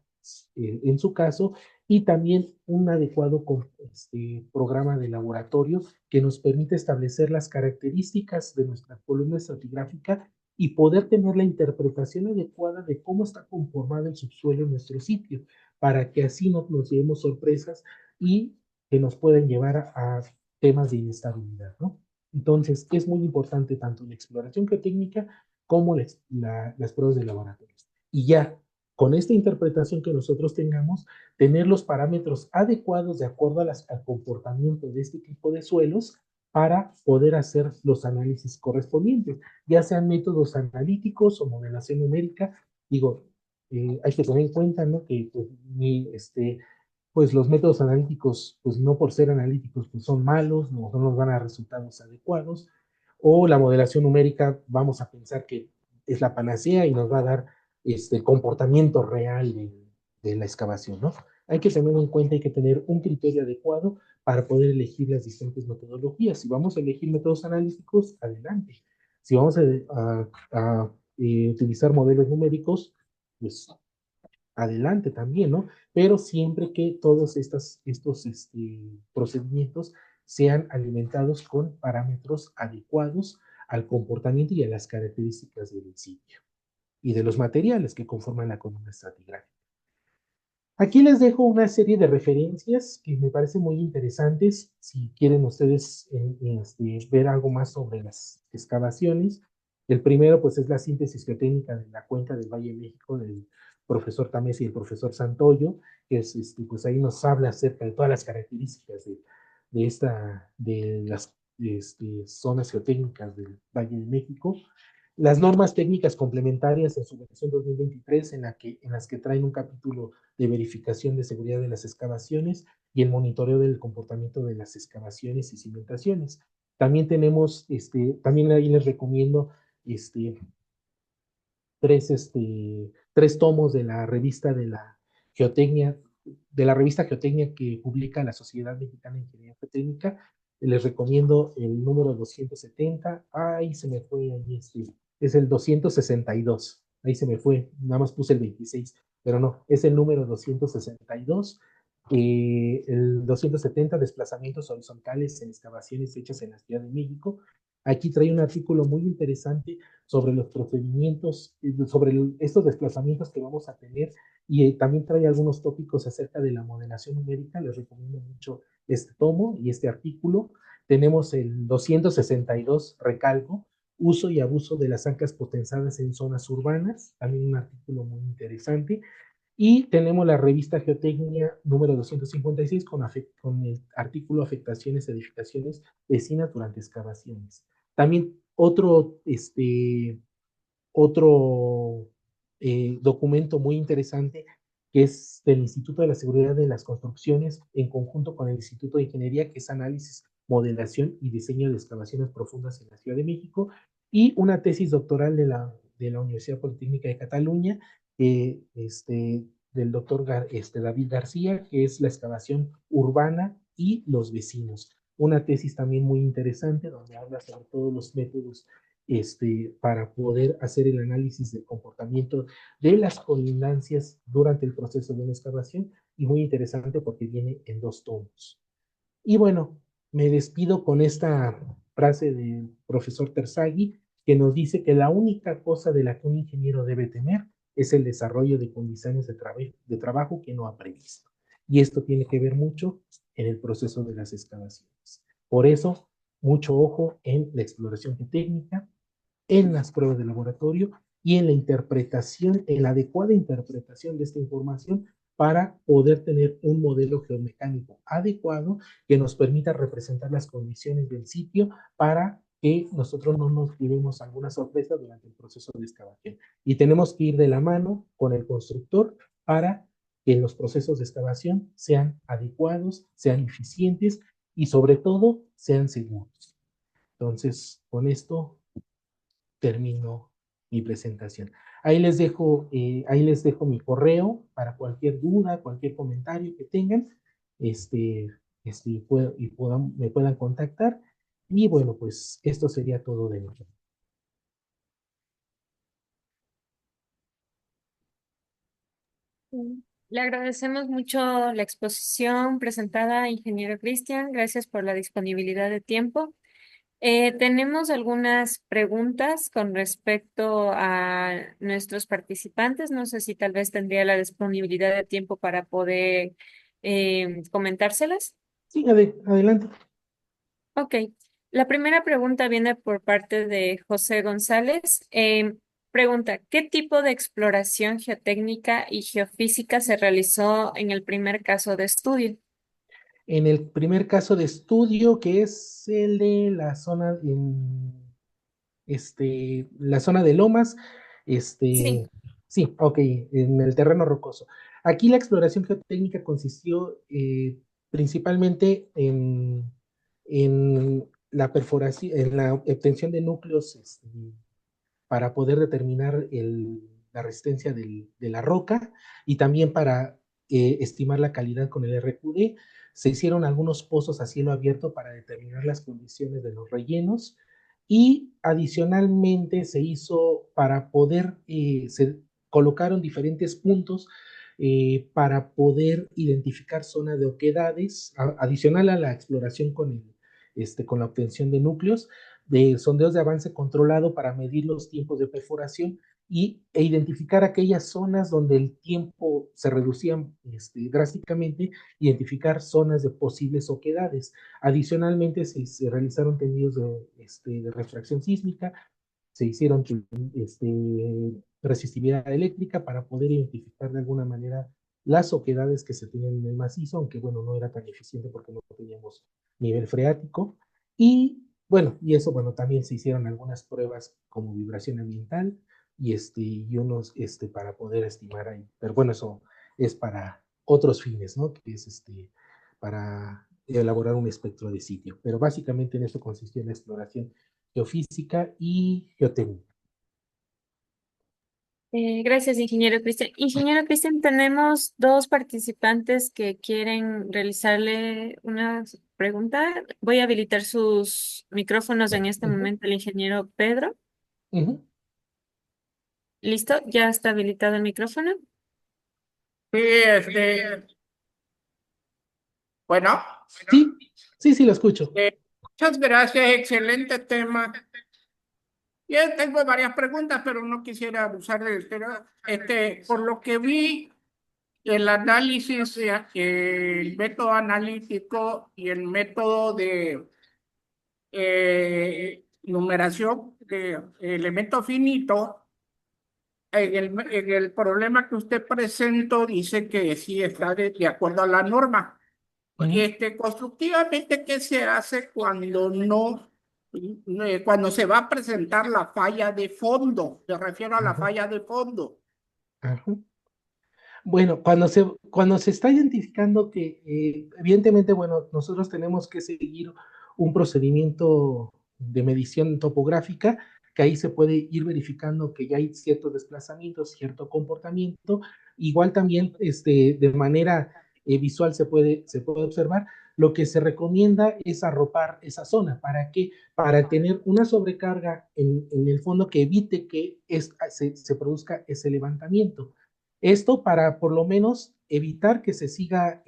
en su caso, y también un adecuado programa de laboratorio que nos permite establecer las características de nuestra columna estratigráfica y poder tener la interpretación adecuada de cómo está conformado el subsuelo en nuestro sitio, para que así no nos llevemos sorpresas y que nos pueden llevar a temas de inestabilidad, ¿no? Entonces, es muy importante tanto la exploración geotécnica como las pruebas de laboratorios. Y ya, con esta interpretación que nosotros tengamos, tener los parámetros adecuados de acuerdo al comportamiento de este tipo de suelos para poder hacer los análisis correspondientes, ya sean métodos analíticos o modelación numérica. Digo, hay que tener en cuenta, ¿no? Que pues, pues los métodos analíticos, pues no por ser analíticos, pues son malos, no nos van a resultados adecuados, o la modelación numérica, vamos a pensar que es la panacea y nos va a dar comportamiento real de la excavación, ¿no? Hay que tener en cuenta, hay que tener un criterio adecuado para poder elegir las diferentes metodologías. Si vamos a elegir métodos analíticos, adelante. Si vamos a utilizar modelos numéricos, pues adelante también, ¿no? Pero siempre que todos estos procedimientos sean alimentados con parámetros adecuados al comportamiento y a las características del sitio y de los materiales que conforman la columna estratigráfica. Aquí les dejo una serie de referencias que me parecen muy interesantes. Si quieren ustedes ver algo más sobre las excavaciones, el primero pues es la síntesis geotécnica de la cuenca del Valle de México del profesor Tamés y el profesor Santoyo, que es, pues ahí nos habla acerca de todas las características de las zonas geotécnicas del Valle de México. Las normas técnicas complementarias en su versión 2023, en las que traen un capítulo de verificación de seguridad de las excavaciones y el monitoreo del comportamiento de las excavaciones y cimentaciones. También tenemos, también ahí les recomiendo tres tomos de la revista Geotecnia, de la revista Geotecnia que publica la Sociedad Mexicana de Ingeniería Geotécnica. Les recomiendo el número 270. Ahí se me fue, ahí es el 262. Ahí se me fue, nada más puse el 26, pero no, es el número 262. El 270, desplazamientos horizontales en excavaciones hechas en la Ciudad de México. Aquí trae un artículo muy interesante sobre los procedimientos, sobre estos desplazamientos que vamos a tener, y también trae algunos tópicos acerca de la modelación numérica. Les recomiendo mucho este tomo y este artículo. Tenemos el 262, recalco, uso y abuso de las anclas potenciadas en zonas urbanas, también un artículo muy interesante. Y tenemos la revista Geotecnia número 256 con el artículo Afectaciones, edificaciones vecinas durante excavaciones. También otro documento muy interesante que es del Instituto de la Seguridad de las Construcciones en conjunto con el Instituto de Ingeniería, que es análisis, modelación y diseño de excavaciones profundas en la Ciudad de México, y una tesis doctoral de la Universidad Politécnica de Cataluña, del doctor David García, que es la excavación urbana y los vecinos. Una tesis también muy interesante donde habla sobre todos los métodos para poder hacer el análisis del comportamiento de las colindancias durante el proceso de una excavación, y muy interesante porque viene en 2 tomos. Y bueno, me despido con esta frase del profesor Terzaghi, que nos dice que la única cosa de la que un ingeniero debe temer es el desarrollo de condiciones de trabajo que no ha previsto. Y esto tiene que ver mucho en el proceso de las excavaciones. Por eso, mucho ojo en la exploración técnica, en las pruebas de laboratorio y en la interpretación, en la adecuada interpretación de esta información para poder tener un modelo geomecánico adecuado que nos permita representar las condiciones del sitio para que nosotros no nos llevemos alguna sorpresa durante el proceso de excavación. Y tenemos que ir de la mano con el constructor para que los procesos de excavación sean adecuados, sean eficientes y sobre todo sean seguros. Entonces, con esto termino mi presentación. Ahí les dejo mi correo para cualquier duda, cualquier comentario que tengan, este, me puedan contactar. Y bueno, pues esto sería todo de mí. Le agradecemos mucho la exposición presentada, ingeniero Cristian. Gracias por la disponibilidad de tiempo. Tenemos algunas preguntas con respecto a nuestros participantes. No sé si tal vez tendría la disponibilidad de tiempo para poder comentárselas. Sí, adelante. Ok. La primera pregunta viene por parte de José González. Pregunta, ¿qué tipo de exploración geotécnica y geofísica se realizó en el primer caso de estudio? En el primer caso de estudio, que es el de la zona de Lomas, Sí. sí, ok, en el terreno rocoso. Aquí la exploración geotécnica consistió principalmente en la perforación, en la obtención de núcleos para poder determinar la resistencia de la roca, y también para estimar la calidad con el RQD. Se hicieron algunos pozos a cielo abierto para determinar las condiciones de los rellenos, y adicionalmente se colocaron diferentes puntos para poder identificar zona de oquedades, adicional a la exploración con la obtención de núcleos, de sondeos de avance controlado para medir los tiempos de perforación e identificar aquellas zonas donde el tiempo se reducía drásticamente, identificar zonas de posibles oquedades. Adicionalmente, se realizaron tendidos de refracción sísmica, se hicieron resistividad eléctrica para poder identificar de alguna manera las oquedades que se tenían en el macizo, aunque bueno, no era tan eficiente porque no teníamos nivel freático. Y bueno, y eso también se hicieron algunas pruebas como vibración ambiental y unos para poder estimar ahí. Pero bueno, eso es para otros fines, ¿no? Que es para elaborar un espectro de sitio. Pero básicamente en eso consistió la exploración geofísica y geotécnica. Gracias, ingeniero Cristian. Ingeniero Cristian, tenemos dos participantes que quieren realizarle una pregunta. Voy a habilitar sus micrófonos en este Ujú, momento, el ingeniero Pedro. ujú. ¿Listo? ¿Ya está habilitado el micrófono? Sí, bueno, Sí, sí, sí, lo escucho. muchas gracias, excelente tema. Yo tengo varias preguntas, pero no quisiera abusar del tema. Por lo que vi, el análisis, el método analítico y el método de numeración de elemento finito, en el problema que usted presentó dice que sí está de acuerdo a la norma. Ujú, Constructivamente, ¿qué se hace cuando no, cuando se va a presentar la falla de fondo? Me refiero a la ajá, falla de fondo. ajá. Bueno, cuando se está identificando que, evidentemente, bueno, nosotros tenemos que seguir un procedimiento de medición topográfica, que ahí se puede ir verificando que ya hay ciertos desplazamientos, cierto comportamiento. Igual también, de manera visual se puede observar. Lo que se recomienda es arropar esa zona. ¿Para qué? Para tener una sobrecarga en el fondo que evite que se produzca ese levantamiento. Esto para por lo menos evitar que se siga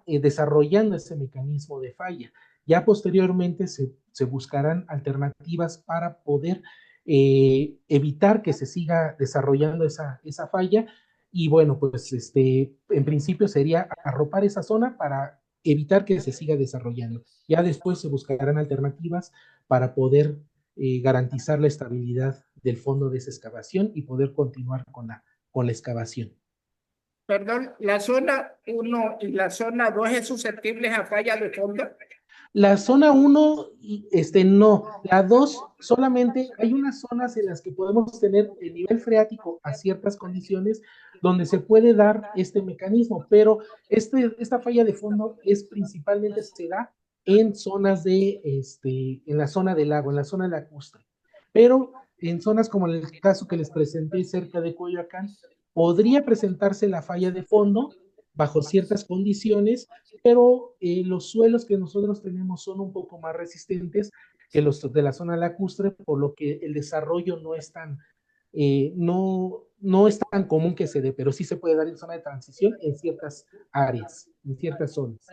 desarrollando ese mecanismo de falla. Ya posteriormente se buscarán alternativas para poder evitar que se siga desarrollando esa falla. Y bueno, pues en principio sería arropar esa zona para evitar que se siga desarrollando. Ya después se buscarán alternativas para poder garantizar la estabilidad del fondo de esa excavación y poder continuar con la excavación. Perdón, la zona uno y la zona 2 es susceptible a falla de fondo. La zona uno no. La 2 solamente hay unas zonas en las que podemos tener el nivel freático a ciertas condiciones donde se puede dar este mecanismo, pero esta falla de fondo principalmente se da en zonas en la zona del lago, en la zona lacustre. Pero en zonas como el caso que les presenté cerca de Coyoacán, podría presentarse la falla de fondo bajo ciertas condiciones, pero los suelos que nosotros tenemos son un poco más resistentes que los de la zona lacustre, por lo que el desarrollo no es tan común que se dé, pero sí se puede dar en zona de transición en ciertas áreas, en ciertas zonas.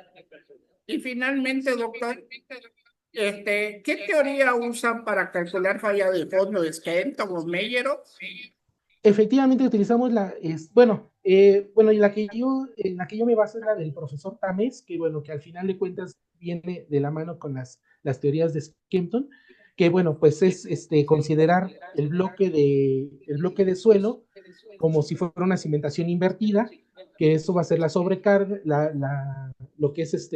Y finalmente, doctor, ¿qué teoría usan para calcular falla de fondo? ¿Stenton o Meyerhoff? Efectivamente utilizamos bueno, en la que yo me baso es la del profesor Tamés, que bueno, que al final de cuentas viene de la mano con las teorías de Skempton, que bueno, pues es considerar el bloque de suelo como si fuera una cimentación invertida, que eso va a ser la sobrecarga, lo que es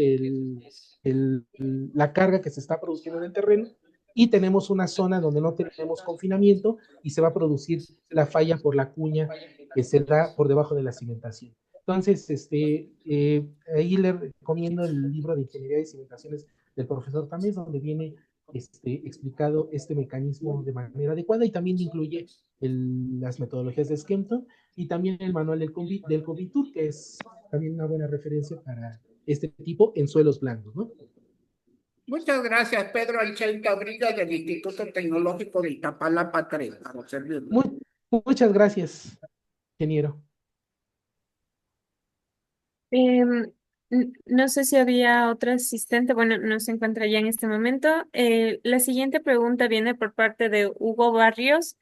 la carga que se está produciendo en el terreno, y tenemos una zona donde no tenemos confinamiento y se va a producir la falla por la cuña que se da por debajo de la cimentación. Entonces, ahí le recomiendo el libro de Ingeniería de Cimentaciones del profesor Tamés, donde viene explicado este mecanismo de manera adecuada y también incluye las metodologías de Skempton y también el manual del Convitur, que es también una buena referencia para este tipo en suelos blandos, ¿no? Muchas gracias, Pedro Anchel Cabrilla, del Instituto Tecnológico de Iztapalapa 3, para servirle. Muchas gracias, ingeniero. No sé si había otro asistente, bueno, no se encuentra ya en este momento. La siguiente pregunta viene por parte de Hugo Barrios,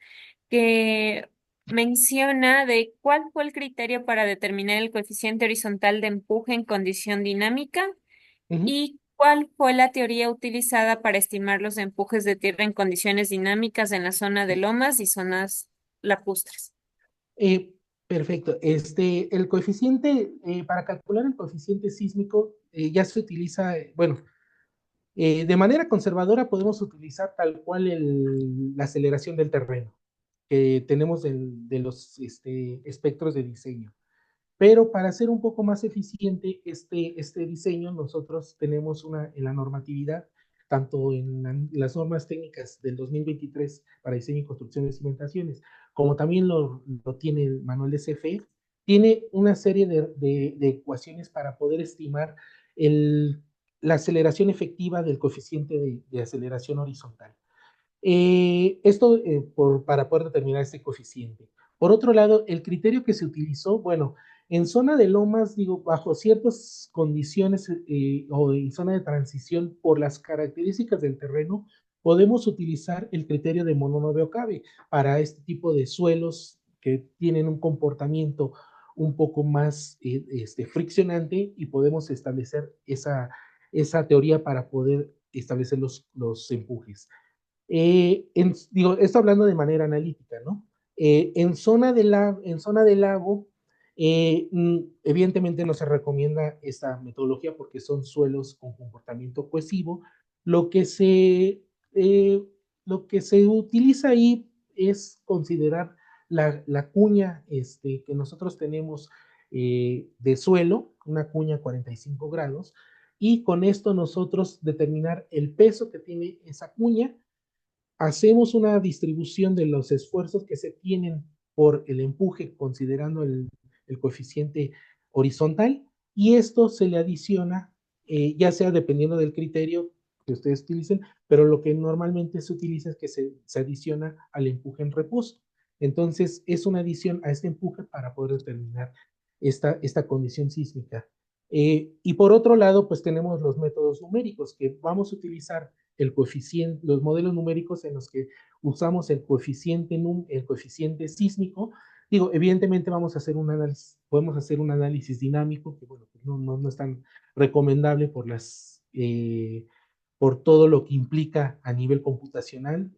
que menciona de cuál fue el criterio para determinar el coeficiente horizontal de empuje en condición dinámica Ujú. y cuál fue la teoría utilizada para estimar los empujes de tierra en condiciones dinámicas en la zona de lomas y zonas lacustres. Eh, Perfecto. El coeficiente, para calcular el coeficiente sísmico, ya se utiliza, bueno, de manera conservadora podemos utilizar tal cual la aceleración del terreno que tenemos de los espectros de diseño. Pero para ser un poco más eficiente este diseño, nosotros tenemos en la normatividad tanto en las normas técnicas del 2023 para diseño y construcción de cimentaciones, como también lo tiene el manual de CFE, tiene una serie de ecuaciones para poder estimar la aceleración efectiva del coeficiente de aceleración horizontal. Esto para poder determinar este coeficiente. Por otro lado, el criterio que se utilizó, bueno, en zona de lomas, digo, bajo ciertas condiciones o en zona de transición por las características del terreno, podemos utilizar el criterio de mononobe para este tipo de suelos que tienen un comportamiento un poco más friccionante y podemos establecer esa teoría para poder establecer los empujes. Digo, esto hablando de manera analítica, ¿no? En zona de lago, evidentemente no se recomienda esta metodología porque son suelos con comportamiento cohesivo. Lo que se, eh, lo que se utiliza ahí es considerar la cuña que nosotros tenemos de suelo, una cuña 45 grados, y con esto nosotros determinar el peso que tiene esa cuña. Hacemos una distribución de los esfuerzos que se tienen por el empuje, considerando el coeficiente horizontal, y esto se le adiciona, ya sea dependiendo del criterio que ustedes utilicen, pero lo que normalmente se utiliza es que se adiciona al empuje en reposo. Entonces, es una adición a este empuje para poder determinar esta condición sísmica. Y por otro lado, pues tenemos los métodos numéricos que vamos a utilizar el coeficiente, los modelos numéricos en los que usamos el coeficiente sísmico. Digo, evidentemente vamos a hacer un análisis, podemos hacer un análisis dinámico, que bueno, pues no es tan recomendable por todo lo que implica a nivel computacional,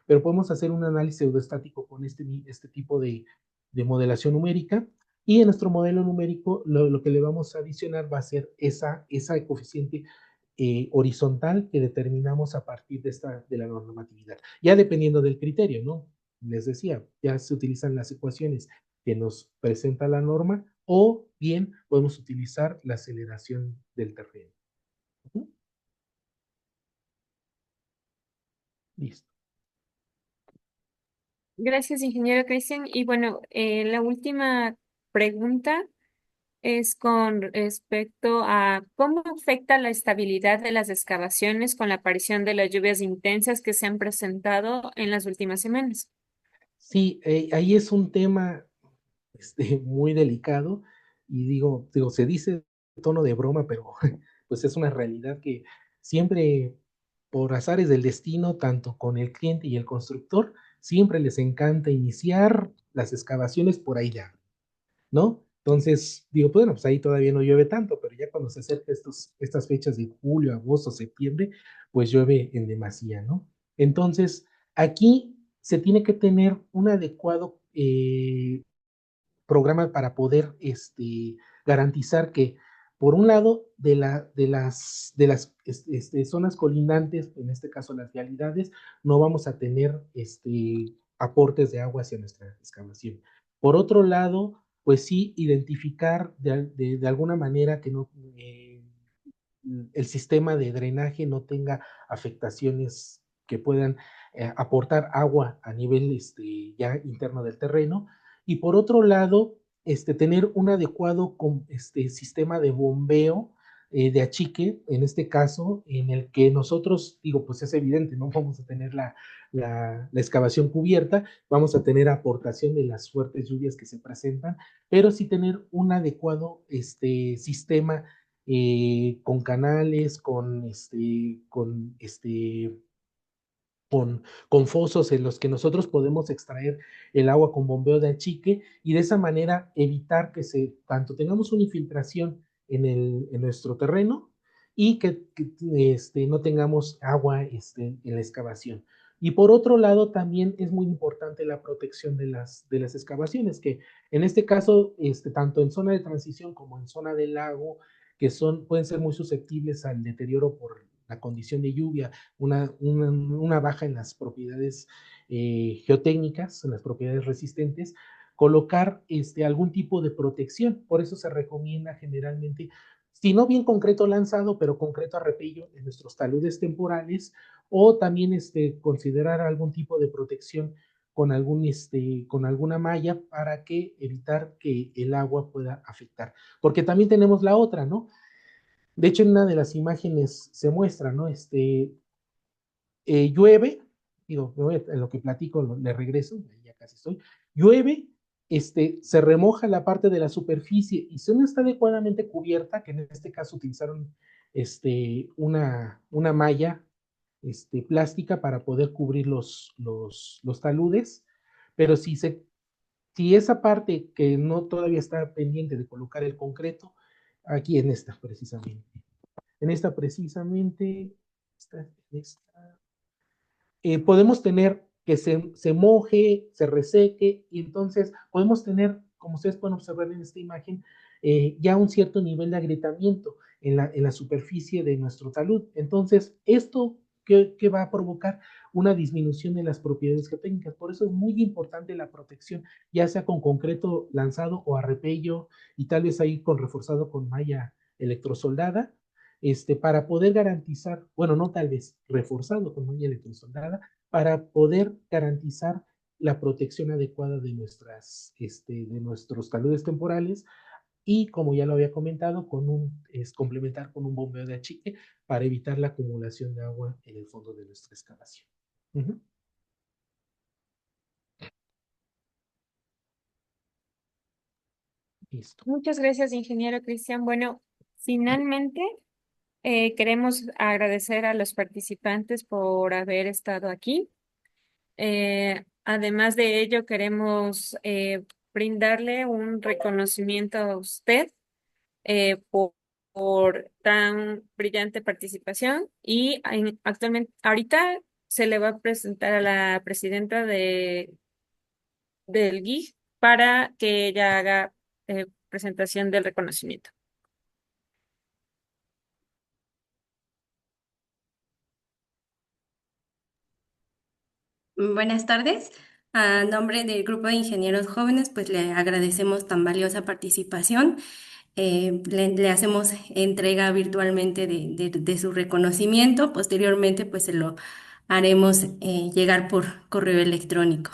pero podemos hacer un análisis pseudostático con este tipo de modelación numérica. Y en nuestro modelo numérico, lo que le vamos a adicionar va a ser esa coeficiente horizontal que determinamos a partir de la normatividad. Ya dependiendo del criterio, ¿no? Les decía, ya se utilizan las ecuaciones que nos presenta la norma o bien podemos utilizar la aceleración del terreno. Listo. Gracias, ingeniero Cristian. Y bueno, la última pregunta es con respecto a cómo afecta la estabilidad de las excavaciones con la aparición de las lluvias intensas que se han presentado en las últimas semanas. Sí, ahí es un tema muy delicado y digo, se dice en tono de broma, pero pues es una realidad que siempre por azares del destino, tanto con el cliente y el constructor, siempre les encanta iniciar las excavaciones por ahí ya, ¿no? Entonces, digo, bueno, pues ahí todavía no llueve tanto, pero ya cuando se acerca estas fechas de julio, agosto, septiembre, pues llueve en demasía, ¿no? Entonces, aquí se tiene que tener un adecuado programa para poder garantizar que, por un lado, de las zonas colindantes, en este caso las vialidades, no vamos a tener aportes de agua hacia nuestra excavación. Por otro lado, pues sí, identificar de alguna manera que no, el sistema de drenaje no tenga afectaciones que puedan aportar agua a nivel ya interno del terreno. Y por otro lado, tener un adecuado sistema de bombeo de achique, en este caso, en el que nosotros, digo, pues es evidente, no vamos a tener la excavación cubierta, vamos a tener aportación de las fuertes lluvias que se presentan, pero sí tener un adecuado sistema con canales, con fosos en los que nosotros podemos extraer el agua con bombeo de achique y de esa manera evitar que tanto tengamos una infiltración en nuestro terreno y que no tengamos agua en la excavación. Y por otro lado, también es muy importante la protección de las excavaciones, que en este caso, tanto en zona de transición como en zona del lago, que pueden ser muy susceptibles al deterioro por la condición de lluvia, una baja en las propiedades geotécnicas, en las propiedades resistentes, colocar algún tipo de protección. Por eso se recomienda generalmente si no bien concreto lanzado, pero concreto arrepello en nuestros taludes temporales, o también considerar algún tipo de protección con, con alguna malla para que evitar que el agua pueda afectar. Porque también tenemos la otra, ¿no? De hecho, en una de las imágenes se muestra, ¿no? Llueve, digo, en lo que platico le regreso, ya casi estoy, llueve, se remoja la parte de la superficie y si no está adecuadamente cubierta, que en este caso utilizaron una malla plástica para poder cubrir los taludes, pero si esa parte que no todavía está pendiente de colocar el concreto, aquí en esta precisamente, esta, podemos tener que se moje, se reseque, y entonces podemos tener, como ustedes pueden observar en esta imagen, ya un cierto nivel de agrietamiento en la superficie de nuestro talud. Entonces, esto que va a provocar una disminución de las propiedades geotécnicas. Por eso es muy importante la protección, ya sea con concreto lanzado o a repello, y tal vez ahí con reforzado con malla electrosoldada, para poder garantizar, bueno, no tal vez, reforzado con malla electrosoldada, para poder garantizar la protección adecuada de, de nuestros taludes temporales y, como ya lo había comentado, complementar con un bombeo de achique para evitar la acumulación de agua en el fondo de nuestra excavación. Uh-huh. Listo. Muchas gracias, ingeniero Cristian. Bueno, finalmente queremos agradecer a los participantes por haber estado aquí. Además de ello, queremos brindarle un reconocimiento a usted por tan brillante participación y actualmente, ahorita se le va a presentar a la presidenta del GIG para que ella haga presentación del reconocimiento. Buenas tardes. A nombre del Grupo de Ingenieros Jóvenes, pues le agradecemos tan valiosa participación. Le hacemos entrega virtualmente de su reconocimiento. Posteriormente, pues se lo haremos llegar por correo electrónico.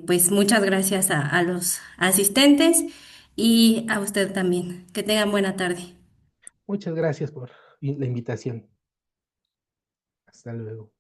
Pues muchas gracias a los asistentes y a usted también. Que tengan buena tarde. Muchas gracias por la invitación. Hasta luego.